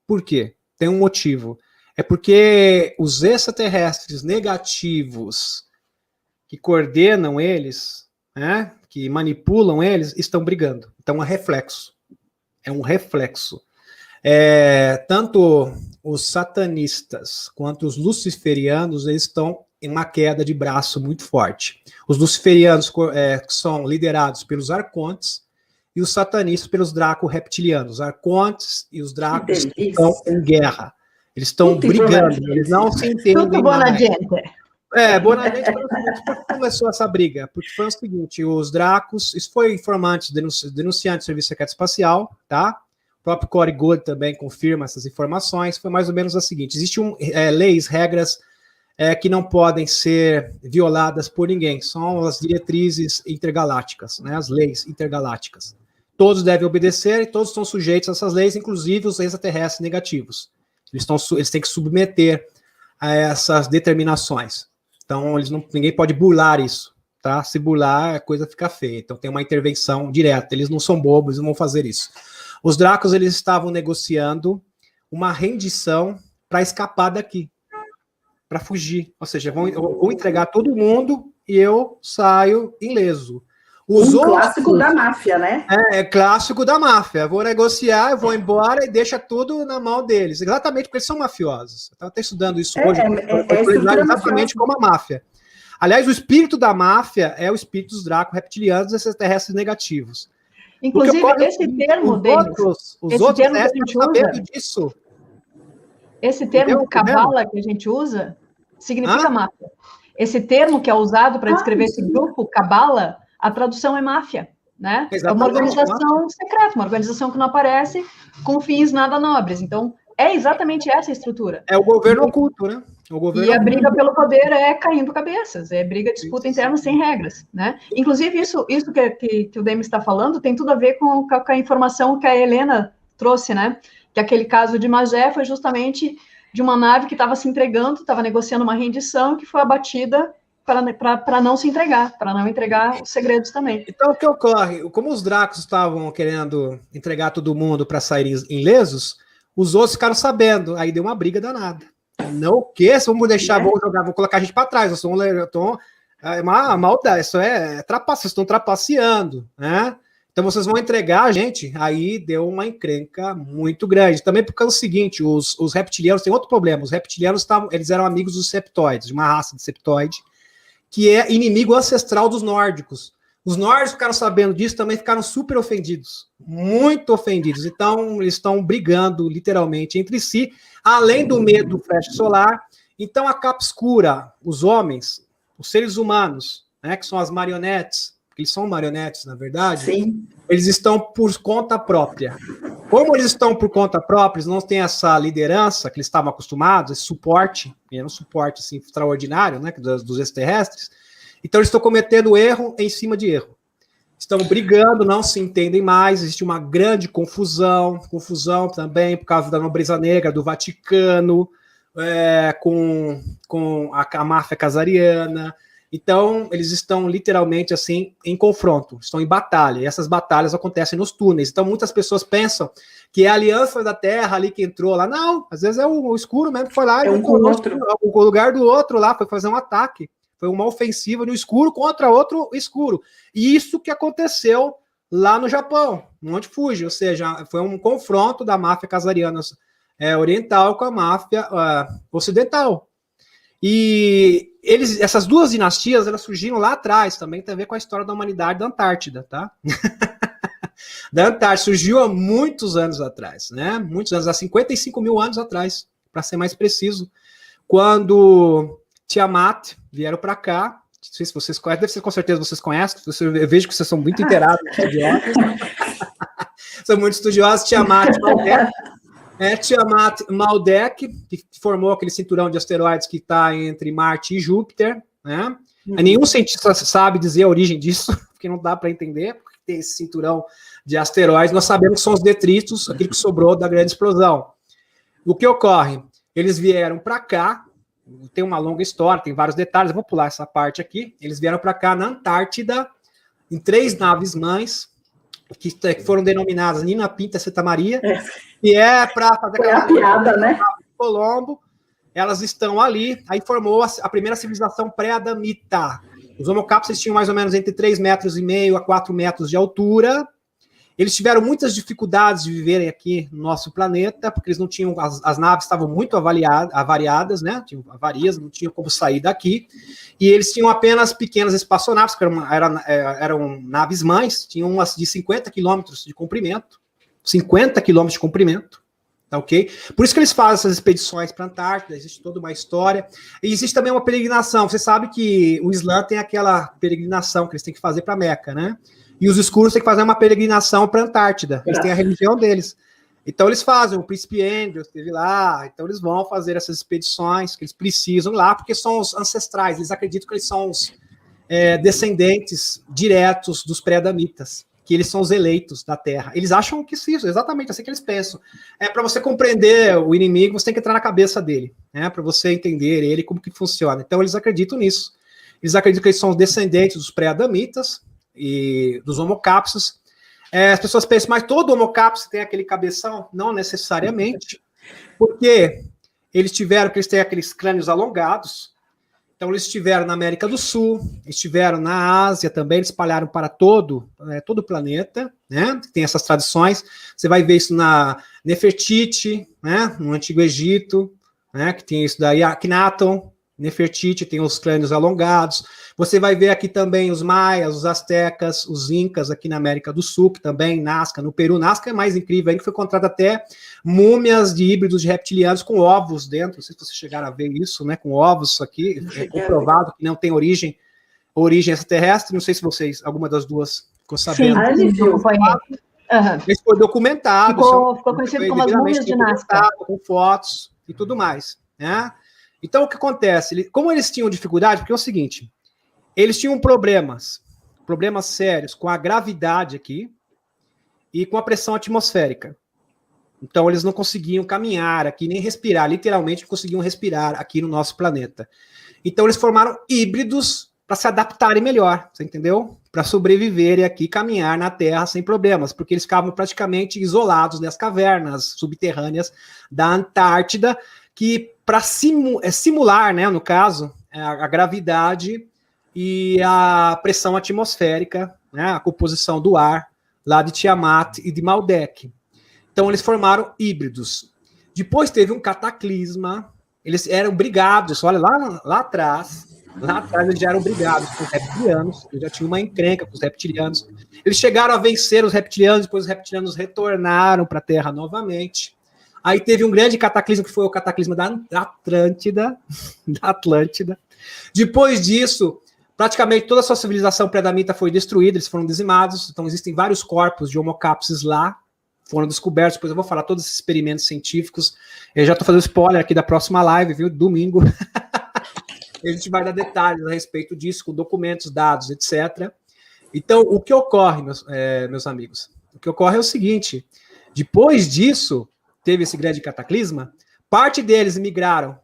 Speaker 4: Por quê? Tem um motivo. É porque os extraterrestres negativos que coordenam eles, né, que manipulam eles, estão brigando. Então, é reflexo. É um reflexo. Tanto os satanistas quanto os luciferianos, eles estão em uma queda de braço muito forte. Os luciferianos são liderados pelos arcontes e os satanistas pelos draco-reptilianos. Os arcontes e os dracos estão em guerra. Eles estão brigando, eles não se entendem.
Speaker 1: Tudo bonadiente.
Speaker 4: Bonadiente, por que começou essa briga? Porque foi o seguinte, os dracos, isso foi informantes, denunciantes do Serviço Secreto Espacial, tá? O próprio Corey Goode também confirma essas informações, foi mais ou menos a seguinte, existem leis, regras que não podem ser violadas por ninguém, são as diretrizes intergalácticas, né? As leis intergalácticas. Todos devem obedecer e todos estão sujeitos a essas leis, inclusive os extraterrestres negativos. Eles têm que submeter a essas determinações. Então, ninguém pode burlar isso, tá? Se burlar, a coisa fica feia. Então, tem uma intervenção direta. Eles não são bobos, eles não vão fazer isso. Os dracos, eles estavam negociando uma rendição para escapar daqui, para fugir. Ou seja, vão entregar todo mundo e eu saio ileso.
Speaker 2: Clássico da máfia, né?
Speaker 4: Clássico da máfia. Vou negociar, eu vou embora e deixa tudo na mão deles. Exatamente porque eles são mafiosos. Eu estava até estudando isso hoje. Exatamente como a máfia. Aliás, o espírito da máfia é o espírito dos dracos-reptilianos e extraterrestres negativos.
Speaker 1: Inclusive, esse termo deles...
Speaker 4: Os outros estão sabendo disso.
Speaker 1: Esse termo cabala que a gente usa significa máfia. Esse termo que é usado para descrever esse grupo, cabala, a tradução é máfia, né? Exatamente. É uma organização secreta, uma organização que não aparece com fins nada nobres. Então, é exatamente essa a estrutura.
Speaker 4: É o governo oculto, né?
Speaker 1: E a briga pelo poder é caindo cabeças, é briga, disputa interna sem regras, né? Inclusive, isso que o Demis está falando tem tudo a ver com a informação que a Helena trouxe, né? Que aquele caso de Magé foi justamente de uma nave que estava se entregando, estava negociando uma rendição, que foi abatida para não se entregar, para não entregar os segredos também.
Speaker 4: Então, o que ocorre? Como os Dracos estavam querendo entregar todo mundo para sair ilesos, os outros ficaram sabendo, aí deu uma briga danada. Não o quê? Se vamos deixar, vamos colocar a gente para trás. É uma maldade, isso é trapaça, vocês estão trapaceando, né? Então vocês vão entregar a gente. Aí deu uma encrenca muito grande. Também porque é o seguinte, os reptilianos têm outro problema. Os reptilianos eles eram amigos dos septoides, de uma raça de septoide, que é inimigo ancestral dos nórdicos. Os nórdicos ficaram sabendo disso, também ficaram super ofendidos, muito ofendidos. Então, eles estão brigando, literalmente, entre si, além do medo do flash solar. Então, a capa escura, os homens, os seres humanos, né, que são as marionetes, que eles são marionetes, na verdade, sim, eles estão por conta própria. Como eles estão por conta própria, eles não têm essa liderança que eles estavam acostumados, esse suporte, e era um suporte assim, extraordinário, né, dos extraterrestres. Então, eles estão cometendo erro em cima de erro. Estão brigando, não se entendem mais, existe uma grande confusão também por causa da nobreza negra, do Vaticano, com a máfia casariana. Então, eles estão literalmente assim em confronto, estão em batalha, e essas batalhas acontecem nos túneis. Então, muitas pessoas pensam que é a Aliança da Terra ali que entrou lá. Não, às vezes é o escuro mesmo que foi lá, o lugar do outro lá, foi fazer um ataque. Foi uma ofensiva no escuro contra outro escuro. E isso que aconteceu lá no Japão, no Monte Fuji. Ou seja, foi um confronto da máfia casariana oriental com a máfia ocidental. E essas duas dinastias, elas surgiram lá atrás, também tem a ver com a história da humanidade da Antártida, tá? Da Antártida, surgiu há muitos anos atrás, né? Muitos anos, há 55 mil anos atrás, para ser mais preciso, quando Tiamat vieram para cá. Não sei se vocês conhecem, deve ser, com certeza vocês conhecem, eu vejo que vocês são muito inteirados, estudiosos. São muito estudiosos. Tiamat Maldek, que formou aquele cinturão de asteroides que está entre Marte e Júpiter, né? Nenhum cientista sabe dizer a origem disso, porque não dá para entender, porque tem esse cinturão de asteroides. Nós sabemos que são os detritos, aquilo que sobrou da grande explosão. O que ocorre? Eles vieram para cá, tem uma longa história, tem vários detalhes, eu vou pular essa parte aqui. Eles vieram para cá na Antártida, em 3 naves-mães, que foram denominadas Nina Pinta Santa Maria, que é para fazer aquela
Speaker 2: piada, né?
Speaker 4: Colombo. Elas estão ali, aí formou a primeira civilização pré-adamita. Os Homo sapiens tinham mais ou menos entre 3,5 metros a 4 metros de altura. Eles tiveram muitas dificuldades de viverem aqui no nosso planeta, porque eles não tinham, as naves estavam muito avariadas, né? Tinham avarias, não tinham como sair daqui. E eles tinham apenas pequenas espaçonaves, que eram naves-mães, tinham umas de 50 quilômetros de comprimento. 50 quilômetros de comprimento, tá ok? Por isso que eles fazem essas expedições para a Antártida, existe toda uma história. E existe também uma peregrinação. Você sabe que o Islã tem aquela peregrinação que eles têm que fazer para Meca, né? E os escuros têm que fazer uma peregrinação para a Antártida. Eles têm a religião deles. Então, eles fazem. O príncipe Andrew esteve lá. Então, eles vão fazer essas expedições que eles precisam lá, porque são os ancestrais. Eles acreditam que eles são os descendentes diretos dos pré-adamitas, que eles são os eleitos da Terra. Eles acham que isso, exatamente assim que eles pensam. Para você compreender o inimigo, você tem que entrar na cabeça dele, né? Para você entender ele, como que funciona. Então, eles acreditam nisso. Eles acreditam que eles são os descendentes dos pré-adamitas e dos Homo sapiens. As pessoas pensam, mas todo Homo sapiens tem aquele cabeção? Não necessariamente, porque eles têm aqueles crânios alongados. Então, eles estiveram na América do Sul, estiveram na Ásia também, eles espalharam para todo o planeta, né? Tem essas tradições. Você vai ver isso na Nefertiti, né? No Antigo Egito, né? Que tem isso daí, Akhenaton, Nefertiti, tem os crânios alongados. Você vai ver aqui também os maias, os astecas, os incas aqui na América do Sul, que também, Nazca, no Peru. Nazca é mais incrível ainda, que foi encontrado até múmias de híbridos de reptilianos com ovos dentro. Não sei se vocês chegaram a ver isso, né? Com ovos, isso aqui, é comprovado que não tem origem extraterrestre. Não sei se vocês, alguma das duas, ficou sabendo.
Speaker 1: Sim,
Speaker 4: Isso foi documentado.
Speaker 1: Ficou conhecido como as múmias de Nazca.
Speaker 4: Com fotos e tudo mais, né? Então, o que acontece? Como eles tinham dificuldade, porque é o seguinte, eles tinham problemas sérios com a gravidade aqui e com a pressão atmosférica. Então, eles não conseguiam caminhar aqui, nem respirar, literalmente não conseguiam respirar aqui no nosso planeta. Então, eles formaram híbridos para se adaptarem melhor, você entendeu? Para sobreviverem aqui, caminhar na Terra sem problemas, porque eles ficavam praticamente isolados nas cavernas subterrâneas da Antártida, que para simular, né, no caso, a gravidade e a pressão atmosférica, né, a composição do ar, lá de Tiamat e de Maldek. Então, eles formaram híbridos. Depois teve um cataclisma, eles eram brigados, olha, lá atrás eles já eram brigados com os reptilianos, eles já tinham uma encrenca com os reptilianos. Eles chegaram a vencer os reptilianos, depois os reptilianos retornaram para a Terra novamente. Aí teve um grande cataclismo, que foi o cataclisma da Atlântida. Depois disso, praticamente toda a sua civilização pré-adamita foi destruída, eles foram dizimados, então existem vários corpos de Homo capiens lá, foram descobertos, depois eu vou falar todos esses experimentos científicos. Eu já estou fazendo spoiler aqui da próxima live, viu? Domingo. A gente vai dar detalhes a respeito disso, com documentos, dados, etc. Então, o que ocorre, meus amigos? O que ocorre é o seguinte, depois disso, teve esse grande cataclisma, parte deles migraram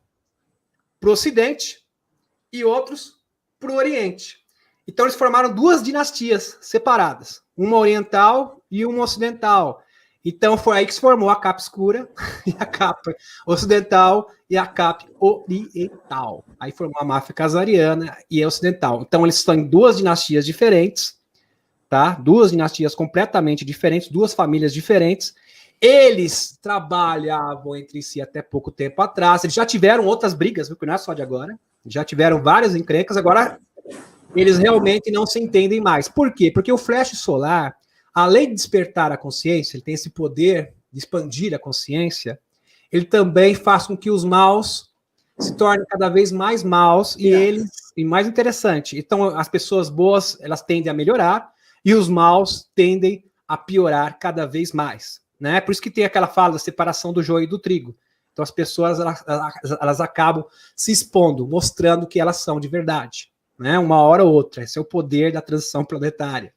Speaker 4: para o Ocidente e outros para o Oriente. Então, eles formaram duas dinastias separadas, uma oriental e uma ocidental. Então, foi aí que se formou a capa escura, e a capa ocidental e a capa oriental. Aí formou a máfia casariana e a ocidental. Então, eles estão em duas dinastias diferentes, tá? Duas dinastias completamente diferentes, duas famílias diferentes. Eles trabalhavam entre si até pouco tempo atrás. Eles já tiveram outras brigas, porque não é só de agora. Já tiveram várias encrencas. Agora, eles realmente não se entendem mais. Por quê? Porque o flash solar, além de despertar a consciência, ele tem esse poder de expandir a consciência, ele também faz com que os maus se tornem cada vez mais maus e mais interessante. Então, as pessoas boas, elas tendem a melhorar e os maus tendem a piorar cada vez mais, né? Por isso que tem aquela fala da separação do joio e do trigo. Então, as pessoas, elas acabam se expondo, mostrando que elas são de verdade, né? Uma hora ou outra. Esse é o poder da transição planetária.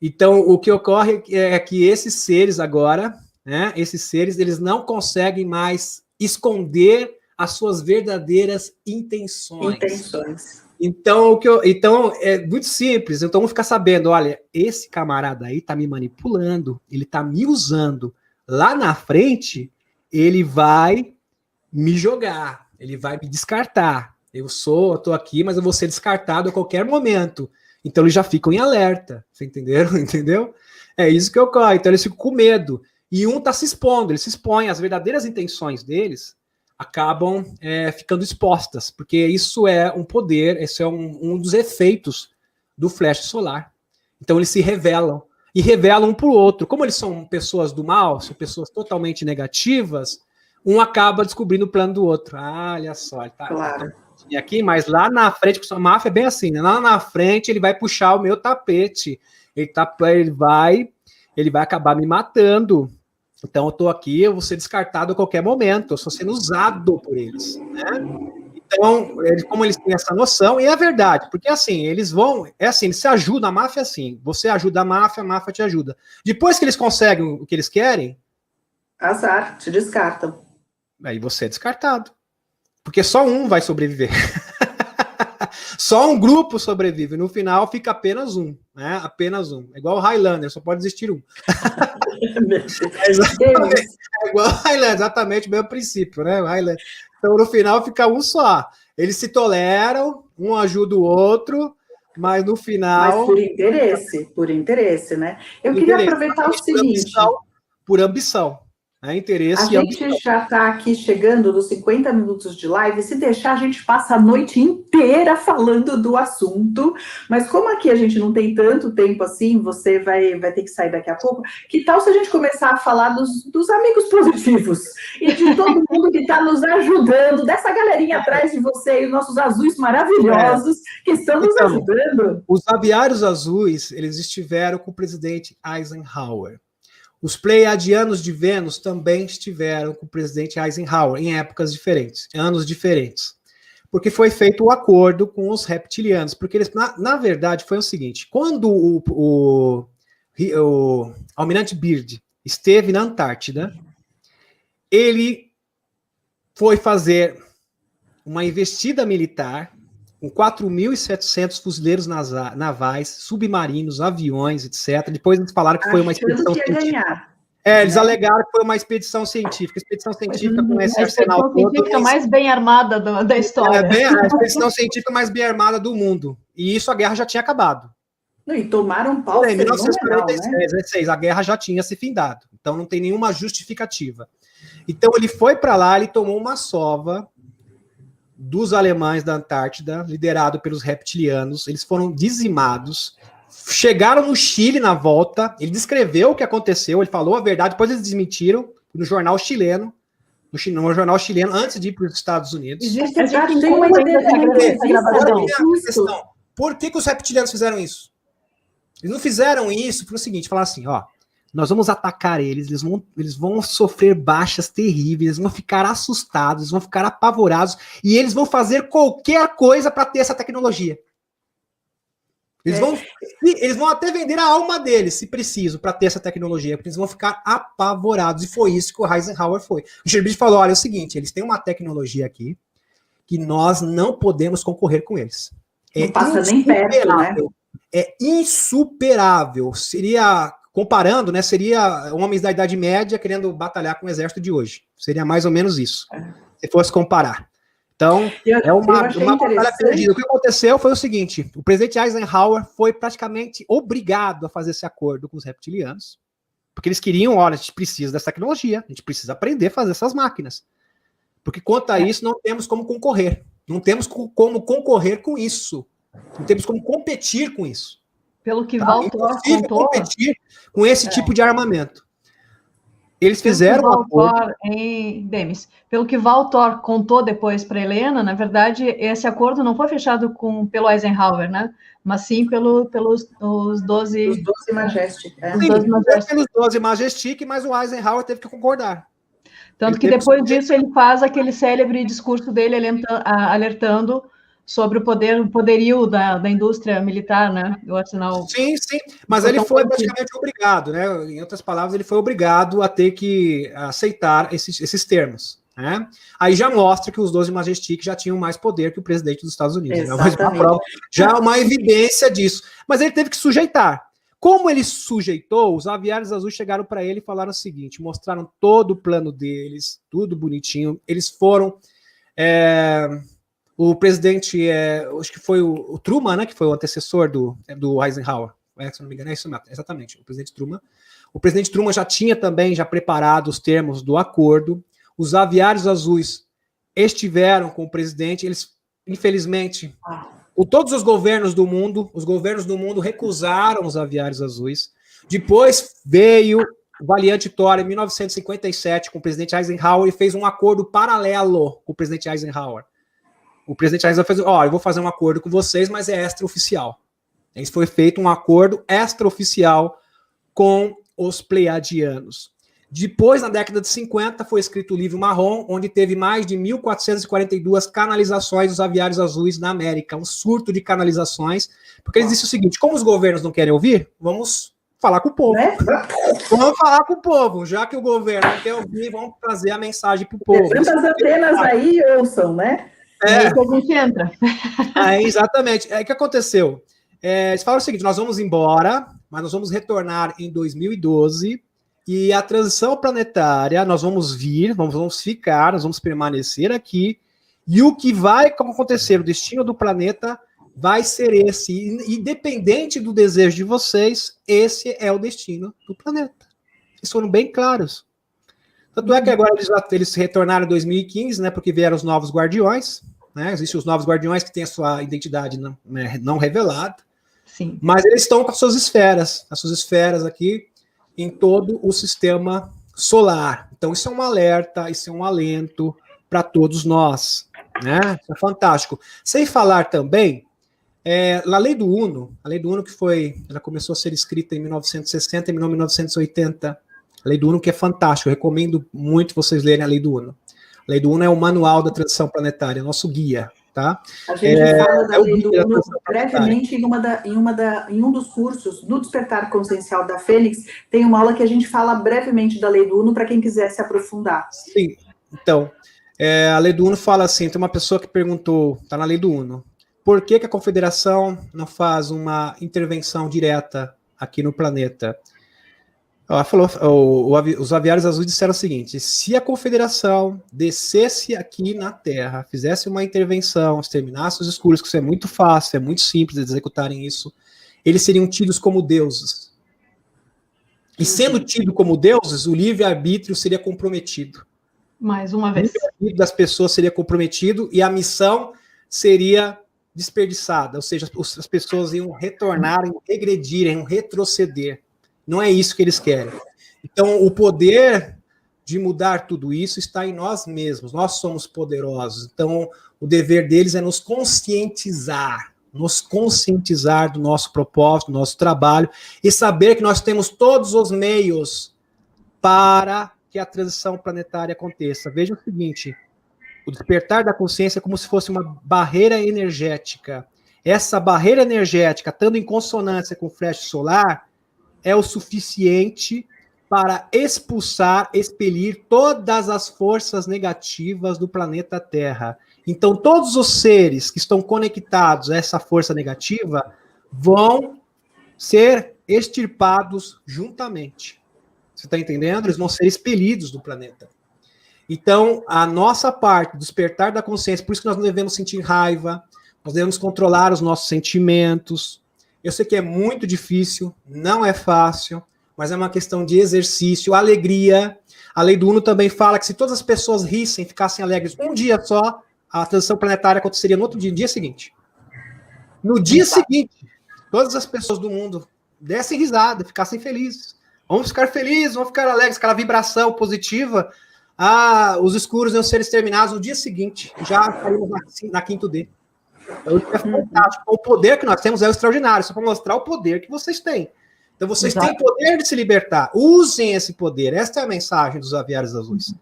Speaker 4: Então, o que ocorre é que esses seres agora, né, eles não conseguem mais esconder as suas verdadeiras intenções. Então, é muito simples. Então, vamos ficar sabendo, olha, esse camarada aí tá me manipulando, ele tá me usando. Lá na frente, ele vai me jogar, ele vai me descartar. Eu tô aqui, mas eu vou ser descartado a qualquer momento. Então, eles já ficam em alerta, vocês entenderam? Entendeu? É isso que ocorre. Então, eles ficam com medo. E um está se expondo, eles se expõem, as verdadeiras intenções deles acabam ficando expostas, porque isso é um poder, esse é um dos efeitos do flash solar. Então, eles se revelam, e revelam um para o outro. Como eles são pessoas do mal, são pessoas totalmente negativas, um acaba descobrindo o plano do outro. Ah, olha só, ele tá...
Speaker 2: Claro.
Speaker 4: Aqui, mas lá na frente, porque a máfia é bem assim, né? Lá na frente ele vai puxar o meu tapete, ele vai acabar me matando. Então eu tô aqui, eu vou ser descartado a qualquer momento, eu estou sendo usado por eles, né? Então, como eles têm essa noção, e é verdade, porque assim, eles se ajudam, a máfia é assim, você ajuda a máfia te ajuda. Depois que eles conseguem o que eles querem...
Speaker 2: Azar, te descartam.
Speaker 4: Aí você é descartado. Porque só um vai sobreviver. Só um grupo sobrevive. No final fica apenas um, né? Apenas um. É igual o Highlander, só pode existir um. É igual o Highlander, exatamente o mesmo princípio, né? O Highlander. Então, no final fica um só. Eles se toleram, um ajuda o outro, mas no final...
Speaker 2: Mas por interesse, né? Eu queria aproveitar o seguinte...
Speaker 4: Por ambição. Interesse.
Speaker 2: A gente já está aqui chegando nos 50 minutos de live. Se deixar, a gente passa a noite inteira falando do assunto. Mas como aqui a gente não tem tanto tempo assim, você vai ter que sair daqui a pouco. Que tal se a gente começar a falar dos amigos positivos e de todo mundo que está nos ajudando, dessa galerinha atrás de você e os nossos azuis maravilhosos que estão nos ajudando?
Speaker 4: Os aviários azuis, eles estiveram com o presidente Eisenhower. Os pleiadianos de Vênus também estiveram com o presidente Eisenhower em épocas diferentes, anos diferentes. Porque foi feito o acordo com os reptilianos. Porque eles, na verdade, foi o seguinte: quando o almirante Byrd esteve na Antártida, ele foi fazer uma investida militar com 4.700 fuzileiros navais, submarinos, aviões, etc. Depois eles falaram que foi uma expedição científica. Eles alegaram que foi uma expedição científica. Expedição científica com esse arsenal todo. A expedição científica
Speaker 1: mais bem armada da história.
Speaker 4: A expedição científica mais bem armada do mundo. E isso, a guerra já tinha acabado.
Speaker 2: E tomaram um pau.
Speaker 4: Em 1946, a guerra já tinha se findado. Então não tem nenhuma justificativa. Então ele foi para lá, ele tomou uma sova dos alemães da Antártida, liderado pelos reptilianos. Eles foram dizimados. Chegaram no Chile na volta, ele descreveu o que aconteceu, ele falou a verdade, depois eles desmentiram no jornal chileno, antes de ir para os Estados Unidos.
Speaker 2: Existe uma
Speaker 4: questão. Por que os reptilianos fizeram isso? Eles não fizeram isso pelo seguinte, falaram assim, ó, nós vamos atacar eles vão sofrer baixas terríveis, eles vão ficar assustados, eles vão ficar apavorados, e eles vão fazer qualquer coisa para ter essa tecnologia. Eles vão até vender a alma deles, se preciso, para ter essa tecnologia, porque eles vão ficar apavorados. E foi isso que o Eisenhower foi. O Churchill falou, olha, é o seguinte, eles têm uma tecnologia aqui que nós não podemos concorrer com eles.
Speaker 2: Não passa nem perto, né?
Speaker 4: É insuperável. Seria, comparando, né, seria homens da Idade Média querendo batalhar com o exército de hoje. Seria mais ou menos isso, se fosse comparar. Então, é uma batalha perdida. O que aconteceu foi o seguinte, o presidente Eisenhower foi praticamente obrigado a fazer esse acordo com os reptilianos, porque eles queriam, olha, a gente precisa dessa tecnologia, a gente precisa aprender a fazer essas máquinas. Porque quanto a isso, não temos como concorrer. Não temos como concorrer com isso. Não temos como competir com isso.
Speaker 1: Pelo que Valtor contou...
Speaker 4: competir com esse tipo de armamento. Eles fizeram um acordo...
Speaker 1: Demis, pelo que Valtor contou depois para Helena, na verdade, esse acordo não foi fechado pelo Eisenhower, né? Mas sim pelos 12...
Speaker 2: Os 12 Majestic.
Speaker 4: Pelos 12 Majestic, mas o Eisenhower teve que concordar.
Speaker 1: Tanto que depois disso ele faz aquele célebre discurso dele alertando sobre o poderio da indústria militar, né? Do arsenal.
Speaker 4: Sim, mas ele foi praticamente obrigado, né? Em outras palavras, ele foi obrigado a ter que aceitar esses termos. Né? Aí já mostra que os 12 Majestic já tinham mais poder que o presidente dos Estados Unidos. Né? Já uma evidência disso. Mas ele teve que sujeitar. Como ele sujeitou, os aviários azuis chegaram para ele e falaram o seguinte, mostraram todo o plano deles, tudo bonitinho. Eles foram... o presidente, acho que foi o Truman, né, que foi o antecessor do Eisenhower. Se não me engano, é isso mesmo, exatamente, o presidente Truman. O presidente Truman já tinha também preparado os termos do acordo. Os aviários azuis estiveram com o presidente. Eles, infelizmente, todos os governos do mundo recusaram os aviários azuis. Depois veio o Valiante Thor, em 1957, com o presidente Eisenhower, e fez um acordo paralelo com o presidente Eisenhower. O presidente Eisenhower fez, eu vou fazer um acordo com vocês, mas é extraoficial. Esse foi feito um acordo extraoficial com os pleiadianos. Depois, na década de 50, foi escrito o livro Marrom, onde teve mais de 1.442 canalizações dos aviários azuis na América, um surto de canalizações, porque eles disseram o seguinte, como os governos não querem ouvir, vamos falar com o povo. Vamos falar com o povo, já que o governo não quer ouvir, vamos trazer a mensagem para o povo.
Speaker 2: Quantas antenas aí ouçam, né?
Speaker 1: Aí que a gente entra.
Speaker 4: Exatamente. O que aconteceu? Eles falaram o seguinte, nós vamos embora, mas nós vamos retornar em 2012, e a transição planetária, nós vamos vir, vamos ficar, nós vamos permanecer aqui, e o que vai acontecer, o destino do planeta vai ser esse, independente do desejo de vocês, esse é o destino do planeta. Eles foram bem claros. Tanto é que agora eles retornaram em 2015, né, porque vieram os novos guardiões, né, existem os novos guardiões que têm a sua identidade não revelada,
Speaker 1: sim.
Speaker 4: Mas eles estão com as suas esferas aqui, em todo o sistema solar. Então, isso é um alerta, isso é um alento para todos nós. Né? Isso é fantástico. Sem falar também, a Lei do Uno que ela começou a ser escrita em 1960 e 1980, A Lei do Uno, que é fantástico, eu recomendo muito vocês lerem a Lei do Uno. A Lei do Uno é o manual da transição planetária, nosso guia, tá?
Speaker 2: A gente fala da Lei do Uno brevemente em um dos cursos do Despertar Consciencial da Fênix, tem uma aula que a gente fala brevemente da Lei do Uno para quem quiser se aprofundar.
Speaker 4: Sim, então, a Lei do Uno fala assim, tem uma pessoa que perguntou, tá na Lei do Uno, por que a Confederação não faz uma intervenção direta aqui no planeta? Ela falou, os aviários azuis disseram o seguinte, se a Confederação descesse aqui na Terra, fizesse uma intervenção, exterminasse os escuros, que isso é muito fácil, é muito simples eles executarem isso, eles seriam tidos como deuses. E sendo tido como deuses, o livre-arbítrio seria comprometido.
Speaker 1: Mais uma vez.
Speaker 4: O livre-arbítrio das pessoas seria comprometido e a missão seria desperdiçada, ou seja, as pessoas iam retornar, iam regredir, iam retroceder. Não é isso que eles querem. Então, o poder de mudar tudo isso está em nós mesmos. Nós somos poderosos. Então, o dever deles é nos conscientizar do nosso propósito, do nosso trabalho, e saber que nós temos todos os meios para que a transição planetária aconteça. Veja o seguinte, o despertar da consciência é como se fosse uma barreira energética. Essa barreira energética, estando em consonância com o flash solar, é o suficiente para expulsar, expelir todas as forças negativas do planeta Terra. Então, todos os seres que estão conectados a essa força negativa vão ser extirpados juntamente. Você está entendendo? Eles vão ser expelidos do planeta. Então, a nossa parte, despertar da consciência, por isso que nós não devemos sentir raiva, nós devemos controlar os nossos sentimentos. Eu sei que é muito difícil, não é fácil, mas é uma questão de exercício, alegria. A Lei do Uno também fala que se todas as pessoas rissem, ficassem alegres um dia só, a transição planetária aconteceria no outro dia, no dia seguinte. No dia seguinte, todas as pessoas do mundo dessem risada, ficassem felizes. Vamos ficar felizes, vamos ficar alegres, aquela vibração positiva. Os escuros iam ser exterminados no dia seguinte, já estaríamos na 5D. Então, é fantástico. O poder que nós temos é extraordinário, só para mostrar o poder que vocês têm. Então, vocês têm poder de se libertar. Usem esse poder. Esta é a mensagem dos aviários azuis.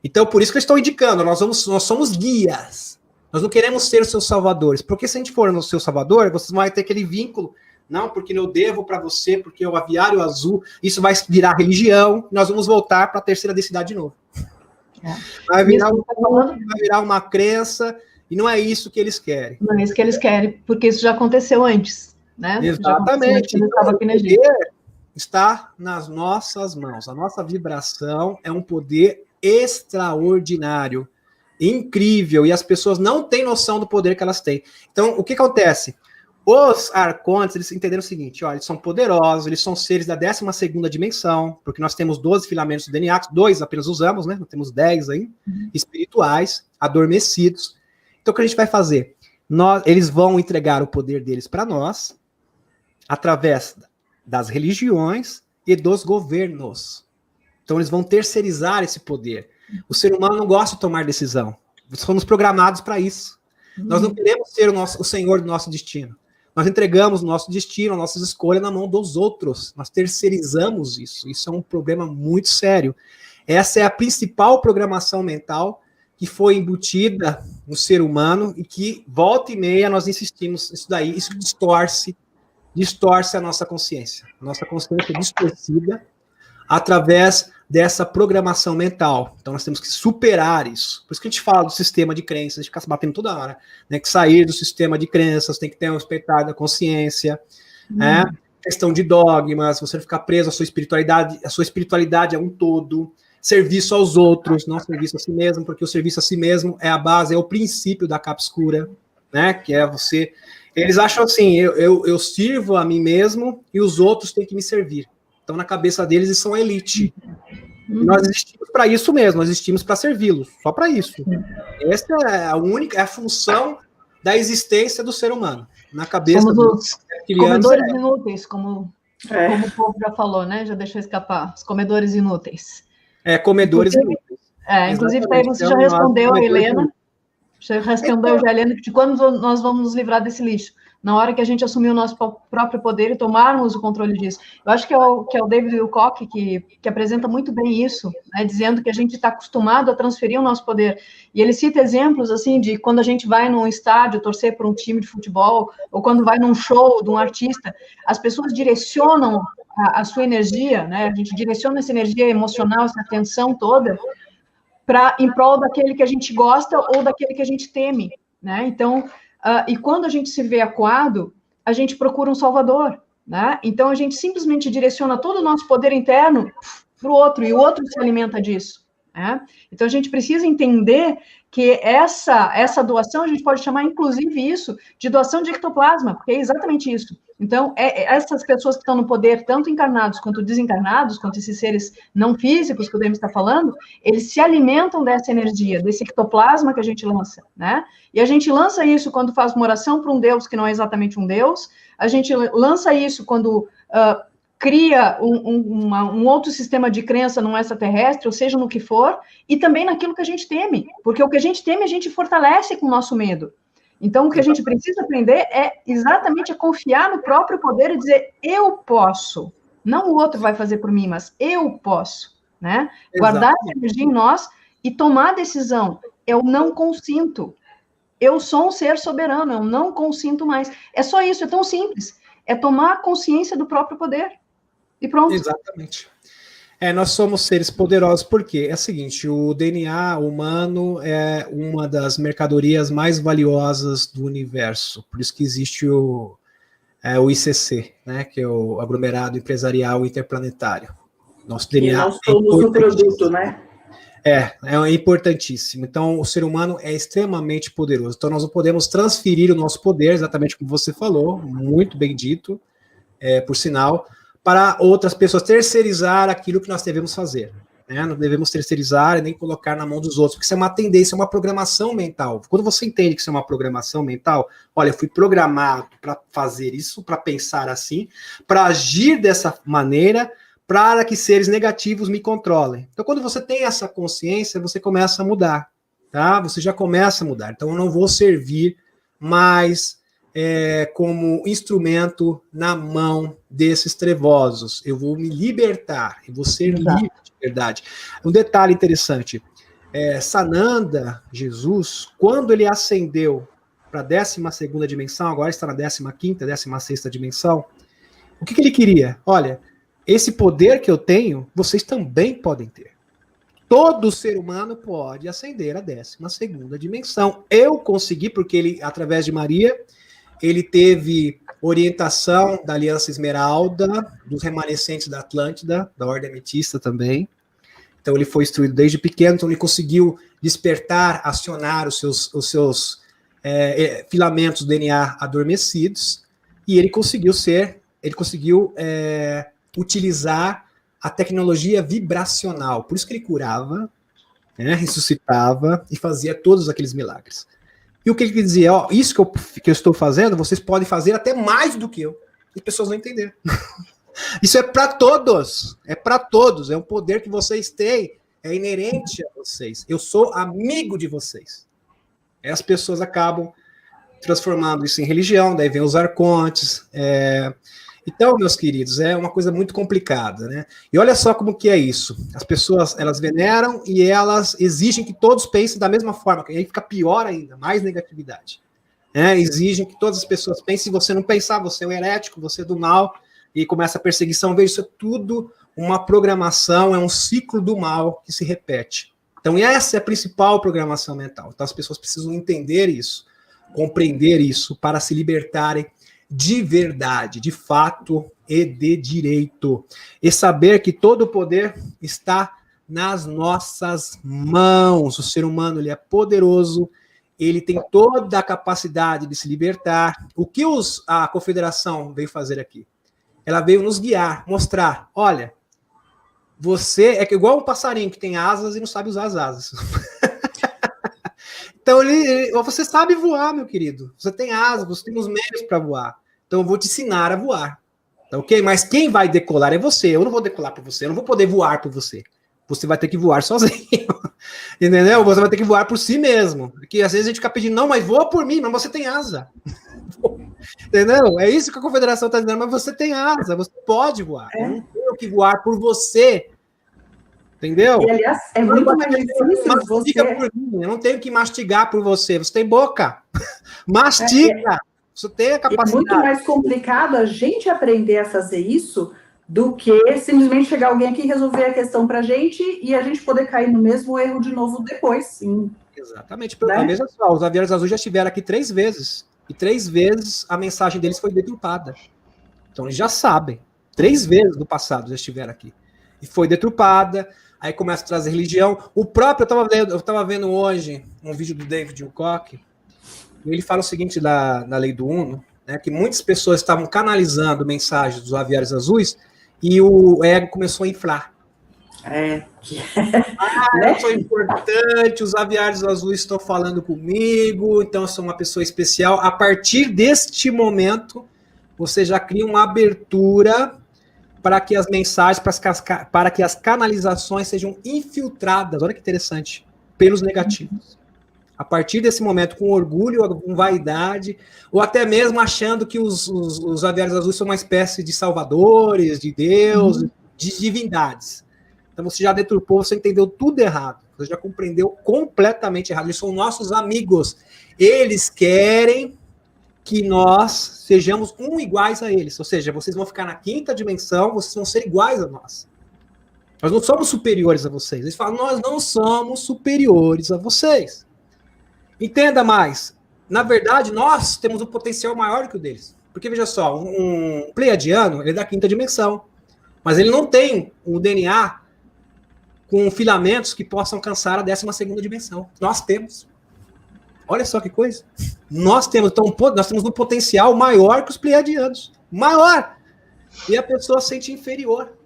Speaker 4: Então, por isso que eu estou indicando, nós somos guias. Nós não queremos ser os seus salvadores. Porque se a gente for no seu salvador, vocês vão ter aquele vínculo. Não, porque eu devo para você, porque o aviário azul, isso vai virar religião, nós vamos voltar para a terceira densidade de novo. Vai virar uma crença... E não é isso que eles querem.
Speaker 1: Não é isso que eles querem, porque isso já aconteceu antes, né?
Speaker 4: Exatamente.
Speaker 1: Então, o
Speaker 4: poder está nas nossas mãos. A nossa vibração é um poder extraordinário, incrível, e as pessoas não têm noção do poder que elas têm. Então, o que acontece? Os arcontes, eles entenderam o seguinte, eles são poderosos, eles são seres da 12ª dimensão, porque nós temos 12 filamentos do DNA, 2 apenas usamos, né? Nós temos 10 aí, espirituais, adormecidos. Então, o que a gente vai fazer? Eles vão entregar o poder deles para nós, através das religiões e dos governos. Então, eles vão terceirizar esse poder. O ser humano não gosta de tomar decisão. Somos programados para isso. Nós não queremos ser o senhor do nosso destino. Nós entregamos o nosso destino, a nossa escolha na mão dos outros. Nós terceirizamos isso. Isso é um problema muito sério. Essa é a principal programação mental que foi embutida no ser humano e que, volta e meia, nós insistimos nisso daí. Isso distorce a nossa consciência. A nossa consciência é distorcida através dessa programação mental. Então, nós temos que superar isso. Por isso que a gente fala do sistema de crenças, a gente fica se batendo toda hora, né? Que sair do sistema de crenças, tem que ter um despertar da consciência, né? Questão de dogmas, você não ficar preso à sua espiritualidade é um todo. Serviço aos outros, não serviço a si mesmo, porque o serviço a si mesmo é a base, é o princípio da capa escura, né? Que é você... Eles acham assim, eu sirvo a mim mesmo e os outros têm que me servir. Então, na cabeça deles, eles são a elite. Nós existimos para isso mesmo, nós existimos para servi-los, só para isso. Essa é a função da existência do ser humano. Na cabeça
Speaker 1: dos comedores inúteis, como o povo já falou, né? Já deixou escapar, os comedores inúteis.
Speaker 4: Comedores inúteis.
Speaker 1: Inclusive, aí você já respondeu a Helena, já respondeu a Helena de quando nós vamos nos livrar desse lixo. na hora que a gente assumir o nosso próprio poder e tomarmos o controle disso. Eu acho que é o David Wilcock que apresenta muito bem isso, né, dizendo que a gente está acostumado a transferir o nosso poder. E ele cita exemplos, assim, de quando a gente vai num estádio torcer por um time de futebol, ou quando vai num show de um artista, as pessoas direcionam a sua energia, né, a gente direciona essa energia emocional, essa atenção toda, em prol daquele que a gente gosta ou daquele que a gente teme, né? Então, e quando a gente se vê acuado, a gente procura um salvador, né? Então, a gente simplesmente direciona todo o nosso poder interno para o outro, e o outro se alimenta disso, né? Então, a gente precisa entender que essa doação, a gente pode chamar, inclusive, isso de doação de ectoplasma, porque é exatamente isso. Então, essas pessoas que estão no poder, tanto encarnados quanto desencarnados, quanto esses seres não físicos que o Demi está falando, eles se alimentam dessa energia, desse ectoplasma que a gente lança, né? E a gente lança isso quando faz uma oração para um Deus que não é exatamente um Deus, a gente lança isso quando cria um outro sistema de crença num extraterrestre, ou seja, no que for, e também naquilo que a gente teme, porque o que a gente teme, a gente fortalece com o nosso medo. Então, o que a gente precisa aprender é exatamente a confiar no próprio poder e dizer, eu posso. Não o outro vai fazer por mim, mas eu posso, né? Exatamente. Guardar essa energia em nós e tomar a decisão. Eu não consinto. Eu sou um ser soberano, eu não consinto mais. É só isso, é tão simples. É tomar consciência do próprio poder. E pronto.
Speaker 4: Exatamente. Nós somos seres poderosos porque é o seguinte, o DNA humano é uma das mercadorias mais valiosas do universo, por isso que existe o ICC, né, que é o Aglomerado Empresarial Interplanetário. Nosso DNA
Speaker 2: nós somos o produto, né?
Speaker 4: É importantíssimo. Então, o ser humano é extremamente poderoso. Então, nós não podemos transferir o nosso poder, exatamente como você falou, muito bem dito, por sinal, para outras pessoas, terceirizar aquilo que nós devemos fazer. Né? Não devemos terceirizar e nem colocar na mão dos outros, porque isso é uma tendência, é uma programação mental. Quando você entende que isso é uma programação mental, olha, eu fui programado para fazer isso, para pensar assim, para agir dessa maneira, para que seres negativos me controlem. Então, quando você tem essa consciência, você começa a mudar, tá? Você já começa a mudar. Então, eu não vou servir mais como instrumento na mão desses trevosos. Eu vou me libertar, eu vou ser livre de verdade. Um detalhe interessante, Sananda, Jesus, quando ele ascendeu para a 12ª dimensão, agora está na 15ª, 16ª dimensão, o que ele queria? Olha, esse poder que eu tenho, vocês também podem ter. Todo ser humano pode ascender à 12ª dimensão. Eu consegui, porque ele, através de Maria, ele teve orientação da Aliança Esmeralda, dos remanescentes da Atlântida, da Ordem Ametista também. Então, ele foi instruído desde pequeno, então ele conseguiu despertar, acionar os seus filamentos do DNA adormecidos, e ele conseguiu utilizar a tecnologia vibracional. Por isso que ele curava, ressuscitava e fazia todos aqueles milagres. E o que ele dizia, isso que eu estou fazendo, vocês podem fazer até mais do que eu. E as pessoas não entenderam. Isso é para todos, é um poder que vocês têm, é inerente a vocês. Eu sou amigo de vocês. E as pessoas acabam transformando isso em religião, daí vem os arcontes. Então, meus queridos, é uma coisa muito complicada, né? E olha só como que é isso. As pessoas, elas veneram e elas exigem que todos pensem da mesma forma, que aí fica pior ainda, mais negatividade. Exigem que todas as pessoas pensem, se você não pensar, você é um herético, você é do mal, e começa a perseguição. Veja, isso é tudo uma programação, é um ciclo do mal que se repete. Então, essa é a principal programação mental. Então, as pessoas precisam entender isso, compreender isso, para se libertarem de verdade, de fato e de direito. E saber que todo o poder está nas nossas mãos. O ser humano, ele é poderoso, ele tem toda a capacidade de se libertar. O que a Confederação veio fazer aqui? Ela veio nos guiar, mostrar, olha, você é igual um passarinho que tem asas e não sabe usar as asas. Então, você sabe voar, meu querido. Você tem asas, você tem os meios para voar. Então, eu vou te ensinar a voar. Tá, ok? Mas quem vai decolar é você. Eu não vou decolar por você. Eu não vou poder voar por você. Você vai ter que voar sozinho. Entendeu? Você vai ter que voar por si mesmo. Porque às vezes a gente fica pedindo, não, mas voa por mim, mas você tem asa. Entendeu? É isso que a confederação está dizendo, mas você tem asa, você pode voar. Eu não tenho que voar por você. Entendeu?
Speaker 2: E, aliás, é muito mais difícil você...
Speaker 4: por mim, eu não tenho que mastigar por você. Você tem boca. Mastiga. Você tem a capacidade.
Speaker 2: É muito mais complicado a gente aprender a fazer isso do que simplesmente chegar alguém aqui e resolver a questão para a gente e a gente poder cair no mesmo erro de novo depois. Sim.
Speaker 4: Exatamente. Né? Veja só, os Aviários Azuis já estiveram aqui 3 vezes. E 3 vezes a mensagem deles foi deturpada. Então eles já sabem. 3 vezes no passado já estiveram aqui. E foi deturpada. Aí começa a trazer religião. O próprio, eu estava vendo hoje um vídeo do David Wilcock, e ele fala o seguinte na lei do Uno, né, que muitas pessoas estavam canalizando mensagens dos Aviários Azuis e o ego começou a inflar. Eu sou importante, os Aviários Azuis estão falando comigo, então eu sou uma pessoa especial. A partir deste momento, você já cria uma abertura para que as mensagens, para que as canalizações sejam infiltradas, olha que interessante, pelos negativos. A partir desse momento, com orgulho, com vaidade, ou até mesmo achando que os Aviários Azuis são uma espécie de salvadores, de Deus, de divindades. Então você já deturpou, você entendeu tudo errado, você já compreendeu completamente errado. Eles são nossos amigos. Eles querem que nós sejamos iguais a eles. Ou seja, vocês vão ficar na 5ª dimensão, vocês vão ser iguais a nós. Nós não somos superiores a vocês. Eles falam, nós não somos superiores a vocês. Entenda mais. Na verdade, nós temos um potencial maior que o deles. Porque, veja só, um pleiadiano, ele é da 5ª dimensão. Mas ele não tem um DNA com filamentos que possam alcançar a 12ª dimensão. Nós temos. Olha só que coisa. Nós temos um potencial maior que os pleiadianos. Maior. E a pessoa se sente inferior.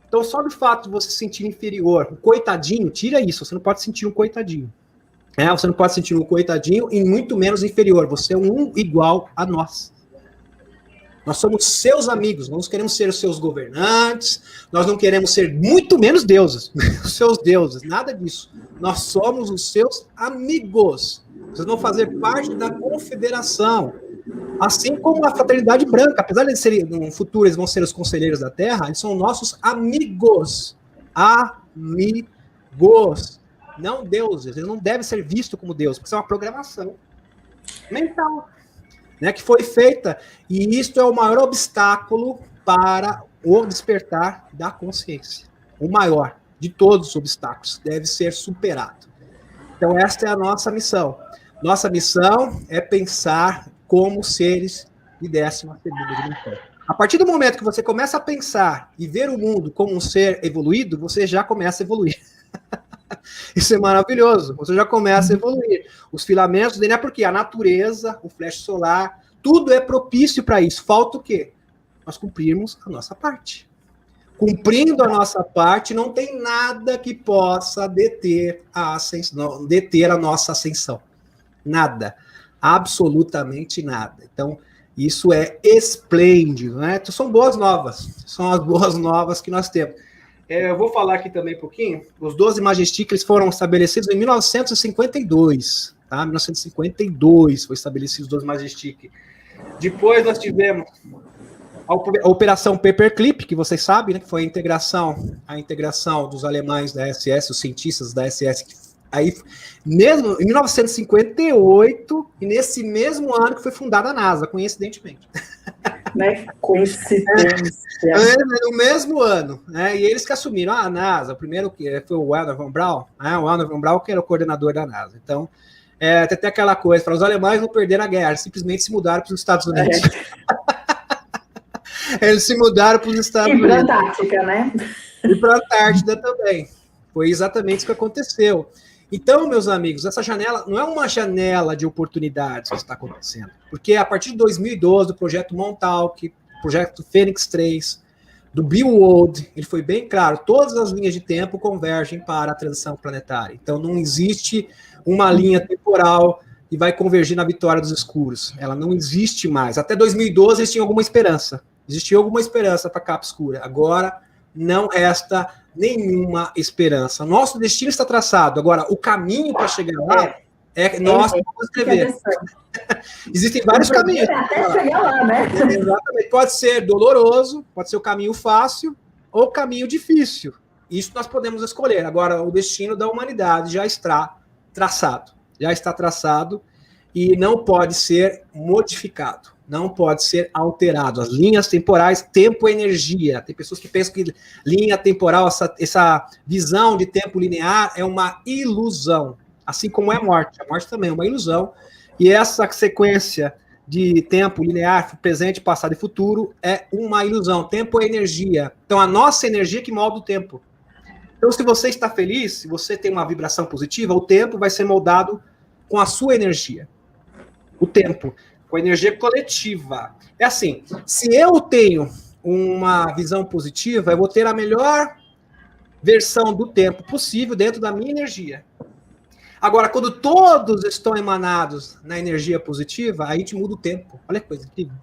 Speaker 4: Então, só do fato de você se sentir inferior, um coitadinho, tira isso. Você não pode sentir um coitadinho. Você não pode sentir um coitadinho e muito menos inferior. Você é igual a nós. Nós somos seus amigos. Nós não queremos ser os seus governantes. Nós não queremos ser muito menos deuses. Os seus deuses. Nada disso. Nós somos os seus amigos. Vocês vão fazer parte da confederação. Assim como a fraternidade branca. Apesar de serem, no futuro, eles vão ser os conselheiros da Terra, eles são nossos amigos. Amigos. Não deuses. Eles não devem ser vistos como deuses, porque isso é uma programação mental, né, que foi feita. E isto é o maior obstáculo para o despertar da consciência. O maior de todos os obstáculos deve ser superado. Então, esta é a nossa missão. Nossa missão é pensar como seres de 12ª dimensão. A partir do momento que você começa a pensar e ver o mundo como um ser evoluído, você já começa a evoluir. Isso é maravilhoso. Você já começa a evoluir. Os filamentos do DNA, porque a natureza, o flash solar, tudo é propício para isso. Falta o quê? Nós cumprirmos a nossa parte. Cumprindo a nossa parte, não tem nada que possa deter a nossa ascensão. Nada. Absolutamente nada. Então, isso é esplêndido, né? Então, são boas novas. São as boas novas que nós temos. Eu vou falar aqui também um pouquinho. Os 12 Majestic, eles foram estabelecidos em 1952. Tá? 1952 foi estabelecido os 12 Majestic. Depois nós tivemos a Operação Paperclip, que vocês sabem, né, que foi a integração dos alemães da SS, os cientistas da SS, aí, mesmo em 1958, e nesse mesmo ano que foi fundada a NASA, coincidentemente.
Speaker 2: Né? Coincidência.
Speaker 4: No mesmo ano, né? E eles que assumiram a NASA, o primeiro que foi o Wernher von Braun, né? O Wernher von Braun que era o coordenador da NASA. Então, tem até aquela coisa, para os alemães não perderam a guerra, simplesmente se mudaram para os Estados Unidos. Eles se mudaram para os Estados Unidos.
Speaker 2: E para a Antártica, né?
Speaker 4: E para a Antártida também. Foi exatamente isso que aconteceu. Então, meus amigos, essa janela não é uma janela de oportunidades que está acontecendo. Porque a partir de 2012, do projeto Montauk, projeto Fênix 3, do Bill Wold, ele foi bem claro, todas as linhas de tempo convergem para a transição planetária. Então, não existe uma linha temporal que vai convergir na vitória dos escuros. Ela não existe mais. Até 2012, eles tinham alguma esperança. Existia alguma esperança para a capa escura. Agora, não resta nenhuma esperança. Nosso destino está traçado. Agora, o caminho para chegar lá Nós podemos escrever. Existem vários caminhos.
Speaker 2: Até chegar lá, né?
Speaker 4: Exatamente. Pode ser doloroso, pode ser o caminho fácil ou o caminho difícil. Isso nós podemos escolher. Agora, o destino da humanidade já está traçado. Já está traçado e não pode ser modificado. Não pode ser alterado. As linhas temporais, tempo e energia. Tem pessoas que pensam que linha temporal, essa visão de tempo linear é uma ilusão. Assim como é a morte. A morte também é uma ilusão. E essa sequência de tempo linear, presente, passado e futuro, é uma ilusão. Tempo é energia. Então, a nossa energia que molda o tempo. Então, se você está feliz, se você tem uma vibração positiva, o tempo vai ser moldado com a sua energia. O tempo, com a energia coletiva. É assim, se eu tenho uma visão positiva, eu vou ter a melhor versão do tempo possível dentro da minha energia. Agora, quando todos estão emanados na energia positiva, aí a gente muda o tempo. Olha que coisa incrível.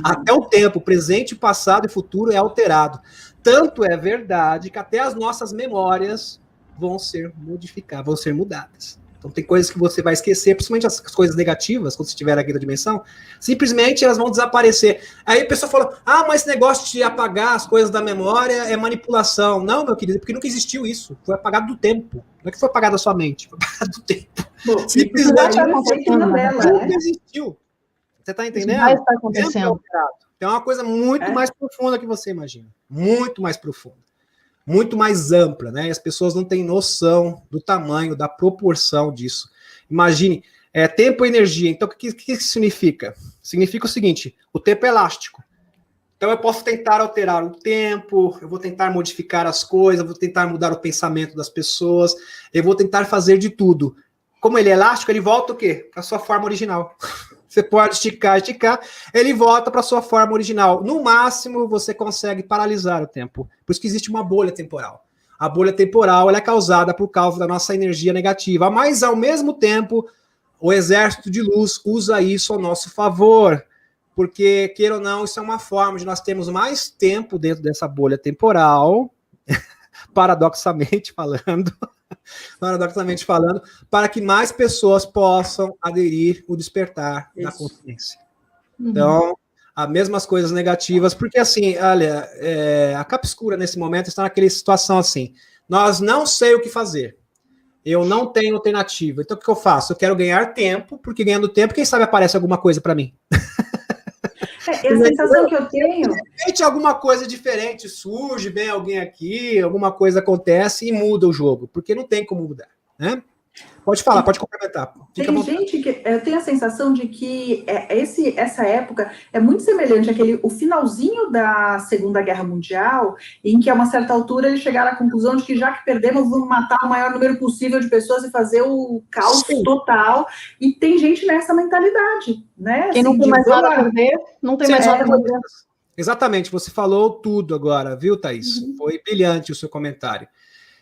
Speaker 4: Até o tempo, presente, passado e futuro é alterado. Tanto é verdade que até as nossas memórias vão ser modificadas, vão ser mudadas. Então tem coisas que você vai esquecer, principalmente as coisas negativas, quando você estiver aqui na dimensão, simplesmente elas vão desaparecer. Aí a pessoa fala, mas esse negócio de apagar as coisas da memória é manipulação. Não, meu querido, porque nunca existiu isso. Foi apagado do tempo. Não é que foi apagado da sua mente, foi apagado do tempo.
Speaker 2: Bom,
Speaker 4: simplesmente
Speaker 2: nunca
Speaker 4: existiu. Você está entendendo?
Speaker 1: Isso vai estar acontecendo.
Speaker 4: Então é uma coisa muito mais profunda que você imagina. Muito mais profunda. Muito mais ampla, né? E as pessoas não têm noção do tamanho, da proporção disso. Imagine, tempo e energia. Então, o que significa? Significa o seguinte, o tempo é elástico. Então, eu posso tentar alterar o tempo, eu vou tentar modificar as coisas, eu vou tentar mudar o pensamento das pessoas, eu vou tentar fazer de tudo. Como ele é elástico, ele volta o quê? Para a sua forma original. Você pode esticar, ele volta para a sua forma original. No máximo, você consegue paralisar o tempo. Por isso que existe uma bolha temporal. A bolha temporal ela é causada por causa da nossa energia negativa, mas, ao mesmo tempo, o exército de luz usa isso ao nosso favor. Porque, queira ou não, isso é uma forma de nós termos mais tempo dentro dessa bolha temporal, paradoxalmente falando, para que mais pessoas possam aderir ao despertar da consciência. Então, as mesmas coisas negativas, porque assim, olha, a capa escura nesse momento está naquela situação assim, nós não sei o que fazer, eu não tenho alternativa, então o que eu faço? Eu quero ganhar tempo, porque ganhando tempo, quem sabe aparece alguma coisa para mim.
Speaker 2: É a sensação que eu tenho.
Speaker 4: De repente, alguma coisa diferente surge, vem alguém aqui, alguma coisa acontece e muda o jogo, porque não tem como mudar, né? Pode falar, pode complementar.
Speaker 2: Tem gente que tem a sensação de que essa época é muito semelhante o finalzinho da Segunda Guerra Mundial, em que a uma certa altura eles chegaram à conclusão de que já que perdemos, vamos matar o maior número possível de pessoas e fazer o caos total. E tem gente nessa mentalidade, né?
Speaker 1: Quem não tem mais nada a perder, não tem mais nada a perder.
Speaker 4: Exatamente, você falou tudo agora, viu, Thaís? Foi brilhante o seu comentário.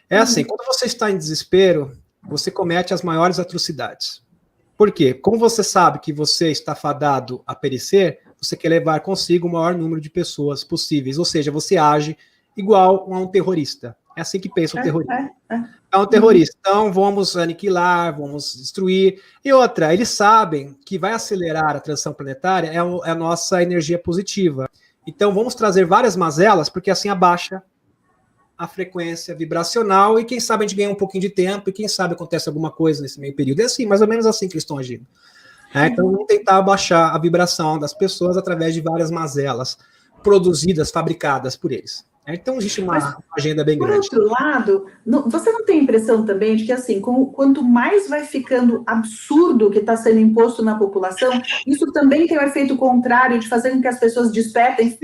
Speaker 4: É assim, quando você está em desespero, você comete as maiores atrocidades. Por quê? Como você sabe que você está fadado a perecer, você quer levar consigo o maior número de pessoas possíveis, ou seja, você age igual a um terrorista. É assim que pensa o terrorista. É um terrorista. Então, vamos aniquilar, vamos destruir. E outra, eles sabem que vai acelerar a transição planetária é a nossa energia positiva. Então, vamos trazer várias mazelas, porque assim abaixa a frequência vibracional e quem sabe a gente ganha um pouquinho de tempo e quem sabe acontece alguma coisa nesse meio período. É assim, mais ou menos assim que eles estão agindo. Então, vamos tentar abaixar a vibração das pessoas através de várias mazelas produzidas, fabricadas por eles. Então, existe uma agenda bem grande.
Speaker 2: Por outro lado, você não tem a impressão também de que, assim, quanto mais vai ficando absurdo o que está sendo imposto na população, isso também tem um efeito contrário de fazer com que as pessoas despertem?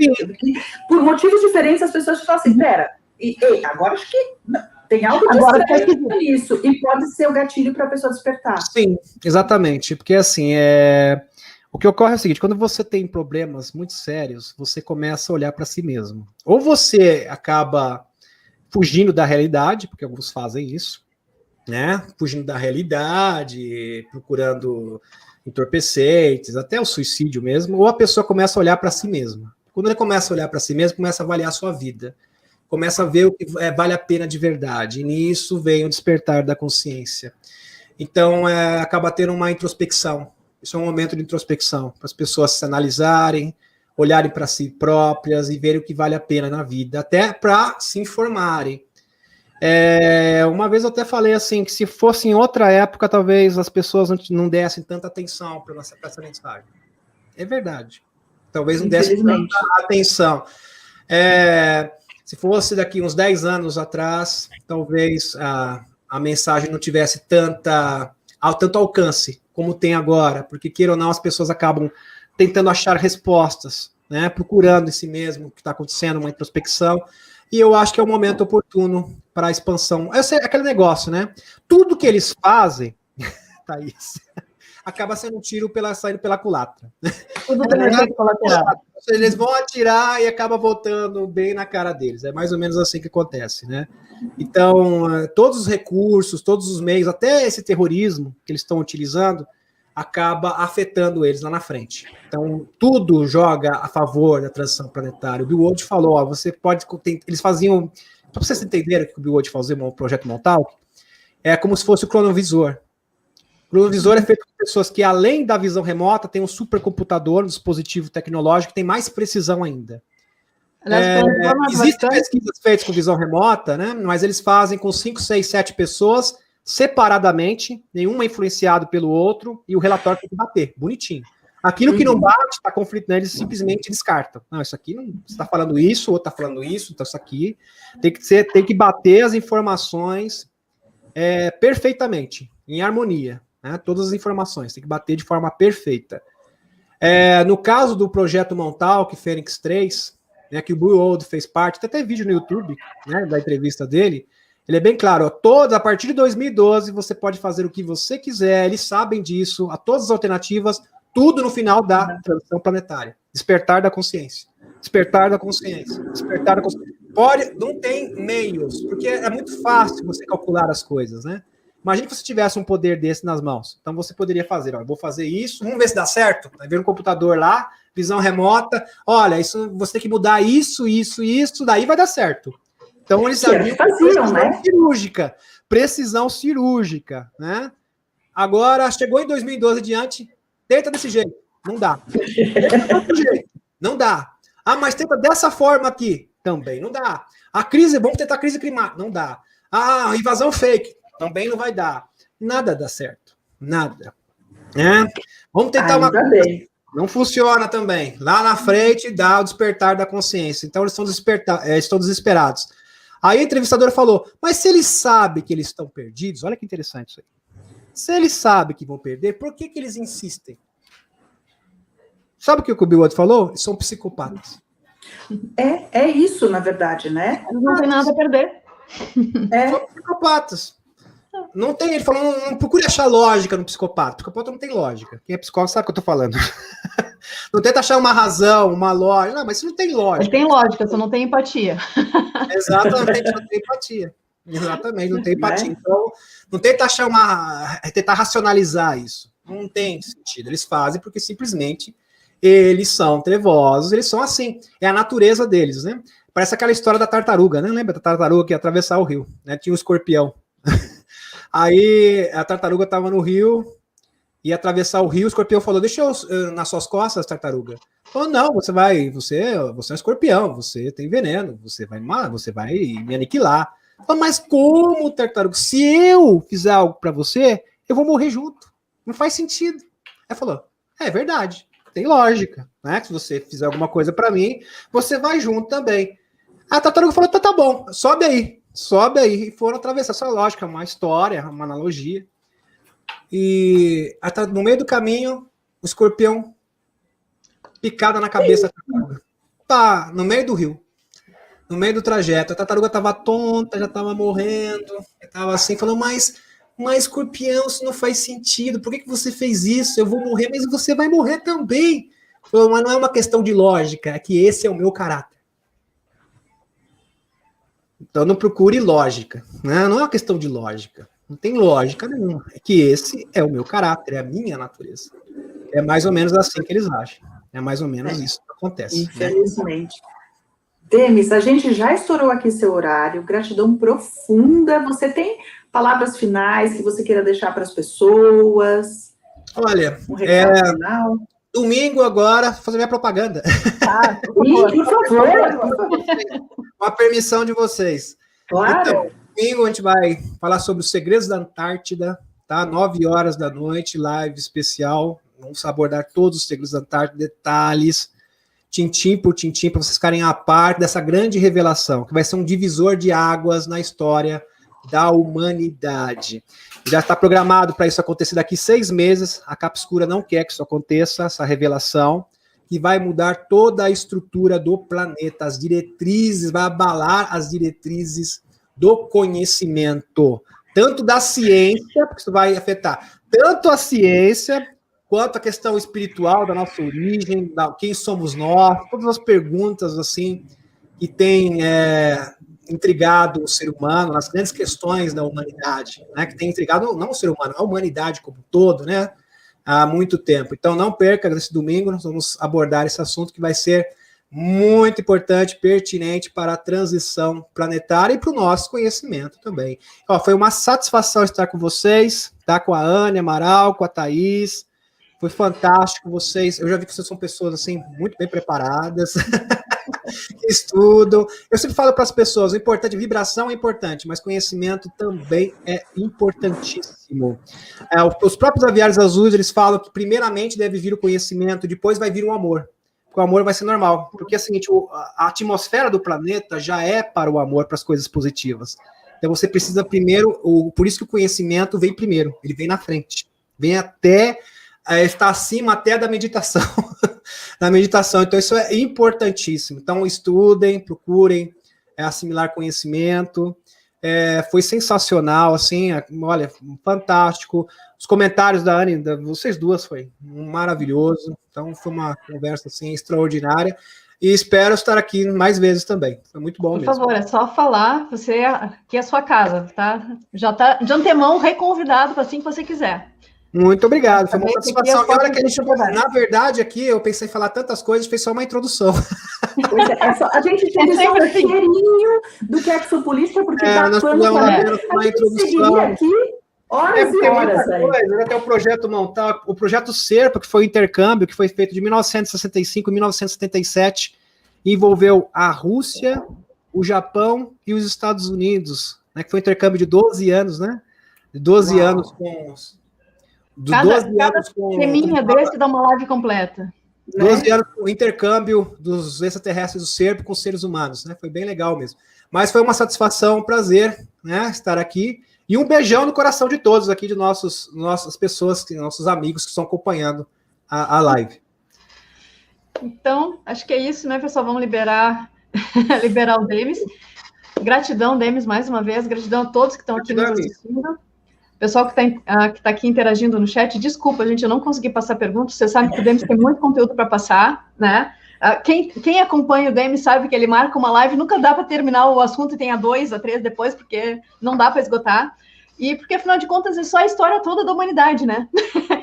Speaker 2: Por motivos diferentes, as pessoas falam assim, pera, agora acho que tem algo de estranho nisso, e pode ser o gatilho para a pessoa despertar.
Speaker 4: Sim, exatamente, porque assim, o que ocorre é o seguinte, quando você tem problemas muito sérios, você começa a olhar para si mesmo. Ou você acaba fugindo da realidade, porque alguns fazem isso, né? Fugindo da realidade, procurando entorpecentes, até o suicídio mesmo, ou a pessoa começa a olhar para si mesma. Quando ele começa a olhar para si mesmo, começa a avaliar a sua vida. Começa a ver o que vale a pena de verdade. E nisso vem o despertar da consciência. Então, acaba tendo uma introspecção. Isso é um momento de introspecção, para as pessoas se analisarem, olharem para si próprias e verem o que vale a pena na vida, até para se informarem. Uma vez eu até falei assim, que se fosse em outra época, talvez as pessoas não dessem tanta atenção para essa mensagem. É verdade. Talvez não dessem tanta atenção. Se fosse daqui uns 10 anos atrás, talvez a mensagem não tivesse tanto alcance como tem agora, porque, queira ou não, as pessoas acabam tentando achar respostas, né, procurando em si mesmo o que está acontecendo, uma introspecção, e eu acho que é o momento oportuno para a expansão. É aquele negócio, né? Tudo que eles fazem, Thaís, acaba sendo um tiro saindo pela culatra.
Speaker 1: Tudo tem efeito colateral.
Speaker 4: Eles vão atirar e acaba voltando bem na cara deles. É mais ou menos assim que acontece, né? Então, todos os recursos, todos os meios, até esse terrorismo que eles estão utilizando, acaba afetando eles lá na frente. Então, tudo joga a favor da transição planetária. O Bill Weld falou, você pode... Eles faziam... Para vocês entenderem o que o Bill Weld fazia no projeto Montauk, é como se fosse o cronovisor. O cronovisor é feito por pessoas que, além da visão remota, tem um supercomputador, um dispositivo tecnológico que tem mais precisão ainda. Existem pesquisas feitas com visão remota, né? Mas eles fazem com 5, 6, 7 pessoas separadamente, nenhum é influenciado pelo outro, e o relatório tem que bater, bonitinho. Aquilo que não bate, está conflitando, eles simplesmente descartam. Não, isso aqui não, você está falando isso, o outro está falando isso, então isso aqui tem que bater as informações perfeitamente, em harmonia, né? Todas as informações, tem que bater de forma perfeita. No caso do projeto Montauk, Fênix 3, né, que o Bill Weld fez parte, tem até vídeo no YouTube, né, da entrevista dele, ele é bem claro, a partir de 2012 você pode fazer o que você quiser, eles sabem disso, a todas as alternativas, tudo no final da transição planetária. Despertar da consciência. Despertar da consciência. Despertar da consciência. Não tem meios, porque é muito fácil você calcular as coisas, né? Imagina que você tivesse um poder desse nas mãos. Então você poderia fazer, eu vou fazer isso, vamos ver se dá certo. Vai ver um computador lá, visão remota, olha, isso, você tem que mudar isso, daí vai dar certo. Então eles sabiam precisão cirúrgica, né? Agora, chegou em 2012 adiante, tenta desse jeito, não dá. Tenta desse jeito, não dá. Mas tenta dessa forma aqui, também não dá. Vamos tentar a crise climática, não dá. Invasão fake, também não vai dar. Nada dá certo, nada. Vamos tentar uma coisa. Não funciona também. Lá na frente dá o despertar da consciência. Então eles estão desesperados. Aí a entrevistadora falou, mas se eles sabem que eles estão perdidos, olha que interessante isso aí. Se eles sabem que vão perder, por que eles insistem? Sabe o que o Bill Weld falou? Eles são psicopatas.
Speaker 2: É isso, na verdade, né?
Speaker 1: Eles não tem nada a perder.
Speaker 4: São psicopatas. Não tem, ele falou, não procure achar lógica no psicopata. O psicopata não tem lógica. Quem é psicólogo sabe o que eu tô falando. Não tenta achar uma razão, uma lógica. Não, mas isso não tem lógica.
Speaker 1: Ele tem lógica, só não tem empatia.
Speaker 4: Exatamente, não tem empatia. Exatamente, não tem empatia. Então, não tenta tentar racionalizar isso. Não tem sentido. Eles fazem porque simplesmente eles são trevosos, eles são assim. É a natureza deles, né? Parece aquela história da tartaruga, né? Lembra da tartaruga que ia atravessar o rio, né? Tinha um escorpião. Aí a tartaruga estava no rio, ia atravessar o rio, o escorpião falou, deixa eu nas suas costas, tartaruga. Falou, não, você é um escorpião, você tem veneno, você vai me aniquilar. Falou, mas como, tartaruga? Se eu fizer algo para você, eu vou morrer junto. Não faz sentido. Aí falou, é verdade, tem lógica, né? Se você fizer alguma coisa para mim, você vai junto também. A tartaruga falou, tá bom, sobe aí. E foram atravessar essa lógica, uma história, uma analogia. E no meio do caminho, o escorpião picada na cabeça da tartaruga. Tá, no meio do rio. No meio do trajeto. A tartaruga estava tonta, já estava morrendo. Estava assim, falando, mas escorpião, isso não faz sentido. Por que você fez isso? Eu vou morrer, mas você vai morrer também. Falou, mas não é uma questão de lógica, é que esse é o meu caráter. Então não procure lógica, né? Não é uma questão de lógica, não tem lógica nenhuma. É que esse é o meu caráter, é a minha natureza. É mais ou menos assim que eles acham. É mais ou menos isso que acontece.
Speaker 2: Infelizmente.
Speaker 4: Né?
Speaker 2: Demis, a gente já estourou aqui seu horário, gratidão profunda. Você tem palavras finais que você queira deixar para as pessoas?
Speaker 4: Olha,
Speaker 2: Um recado final?
Speaker 4: Domingo agora, fazer minha propaganda.
Speaker 2: Por favor.
Speaker 4: Com a permissão de vocês.
Speaker 2: Claro.
Speaker 4: Então, domingo a gente vai falar sobre os segredos da Antártida, tá? 9 horas da noite, live especial. Vamos abordar todos os segredos da Antártida, detalhes, tintim por tintim, para vocês ficarem a par dessa grande revelação, que vai ser um divisor de águas na história da humanidade. Já está programado para isso acontecer daqui 6 meses. A Capa Escura não quer que isso aconteça, essa revelação, que vai mudar toda a estrutura do planeta, as diretrizes, vai abalar as diretrizes do conhecimento, tanto da ciência, porque isso vai afetar tanto a ciência, quanto a questão espiritual da nossa origem, quem somos nós, todas as perguntas assim que têm intrigado o ser humano, as grandes questões da humanidade, né, que tem intrigado não o ser humano, a humanidade como um todo, né, há muito tempo. Então não perca, nesse domingo nós vamos abordar esse assunto que vai ser muito importante, pertinente para a transição planetária e para o nosso conhecimento também. Ó, foi uma satisfação estar com vocês, tá, com a Anne Amaral, com a Thaís. Foi fantástico vocês. Eu já vi que vocês são pessoas assim muito bem preparadas, que estudam. Eu sempre falo para as pessoas, o importante, vibração é importante, mas conhecimento também é importantíssimo. Os próprios aviários azuis, eles falam que primeiramente deve vir o conhecimento, depois vai vir o amor. Porque o amor vai ser normal. Porque é o seguinte, a atmosfera do planeta já é para o amor, para as coisas positivas. Então você precisa primeiro, por isso que o conhecimento vem primeiro, ele vem na frente. Vem até está acima até da meditação, da meditação. Então, isso é importantíssimo. Então, estudem, procurem assimilar conhecimento. Foi sensacional, assim, olha, fantástico. Os comentários da Anne, vocês duas, foi maravilhoso. Então, foi uma conversa, assim, extraordinária. E espero estar aqui mais vezes também. Foi muito bom mesmo.
Speaker 1: Por favor, é só falar, que é a sua casa, tá? Já está de antemão reconvidado para assim que você quiser.
Speaker 4: Muito obrigado, foi uma satisfação. E olha que a gente, na verdade, aqui eu pensei em falar tantas coisas, fez só uma introdução.
Speaker 2: A gente teve só um cheirinho do que é exopolítica, porque
Speaker 4: nós tivemos uma introdução.
Speaker 2: Aqui horas e horas.
Speaker 4: Até o projeto montar, o projeto Serpa, que foi o intercâmbio, que foi feito de 1965 a 1977, envolveu a Rússia, o Japão e os Estados Unidos, né, que foi um intercâmbio de 12 anos, né? De 12 anos com...
Speaker 1: Cada teminha desse dá uma live completa.
Speaker 4: 12 anos com o intercâmbio dos extraterrestres do Serpo com os seres humanos, né? Foi bem legal mesmo. Mas foi uma satisfação, um prazer, né, estar aqui. E um beijão no coração de todos aqui, de nossas pessoas, nossos amigos que estão acompanhando a live.
Speaker 1: Então, acho que é isso, né, pessoal? Vamos liberar o Demis. Gratidão, Demis, mais uma vez. Gratidão a todos que estão aqui nos assistindo. Pessoal que está aqui interagindo no chat, desculpa, gente, eu não consegui passar perguntas, você sabe que o Demis tem muito conteúdo para passar, né? Quem acompanha o Demis sabe que ele marca uma live, nunca dá para terminar o assunto e tem a 2, a 3 depois, porque não dá para esgotar, e porque, afinal de contas, é só a história toda da humanidade, né?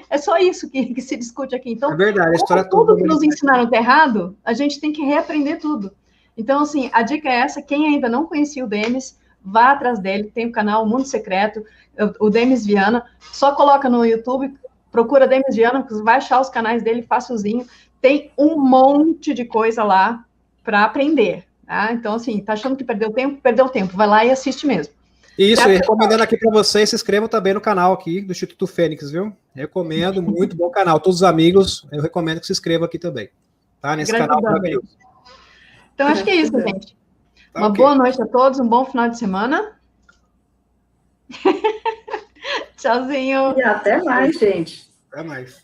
Speaker 1: É só isso que se discute aqui. Então,
Speaker 4: é verdade, a história
Speaker 1: tudo que nos ensinaram está errado, a gente tem que reaprender tudo. Então, assim, a dica é essa, quem ainda não conhecia o Demis, vá atrás dele, tem o canal Mundo Secreto, o Demis Viana, só coloca no YouTube, procura Demis Viana, vai achar os canais dele facilzinho, tem um monte de coisa lá para aprender, tá? Então, assim, tá achando que perdeu tempo, vai lá e assiste mesmo.
Speaker 4: Isso, e recomendando aqui para vocês, se inscrevam também no canal aqui do Instituto Fênix, viu? Recomendo, muito bom canal, todos os amigos, eu recomendo que se inscrevam aqui também, tá? Nesse canal maravilhoso.
Speaker 1: Então, acho que é isso, gente. Uma boa noite a todos, um bom final de semana. Tchauzinho.
Speaker 2: E até mais, gente.
Speaker 4: Até mais.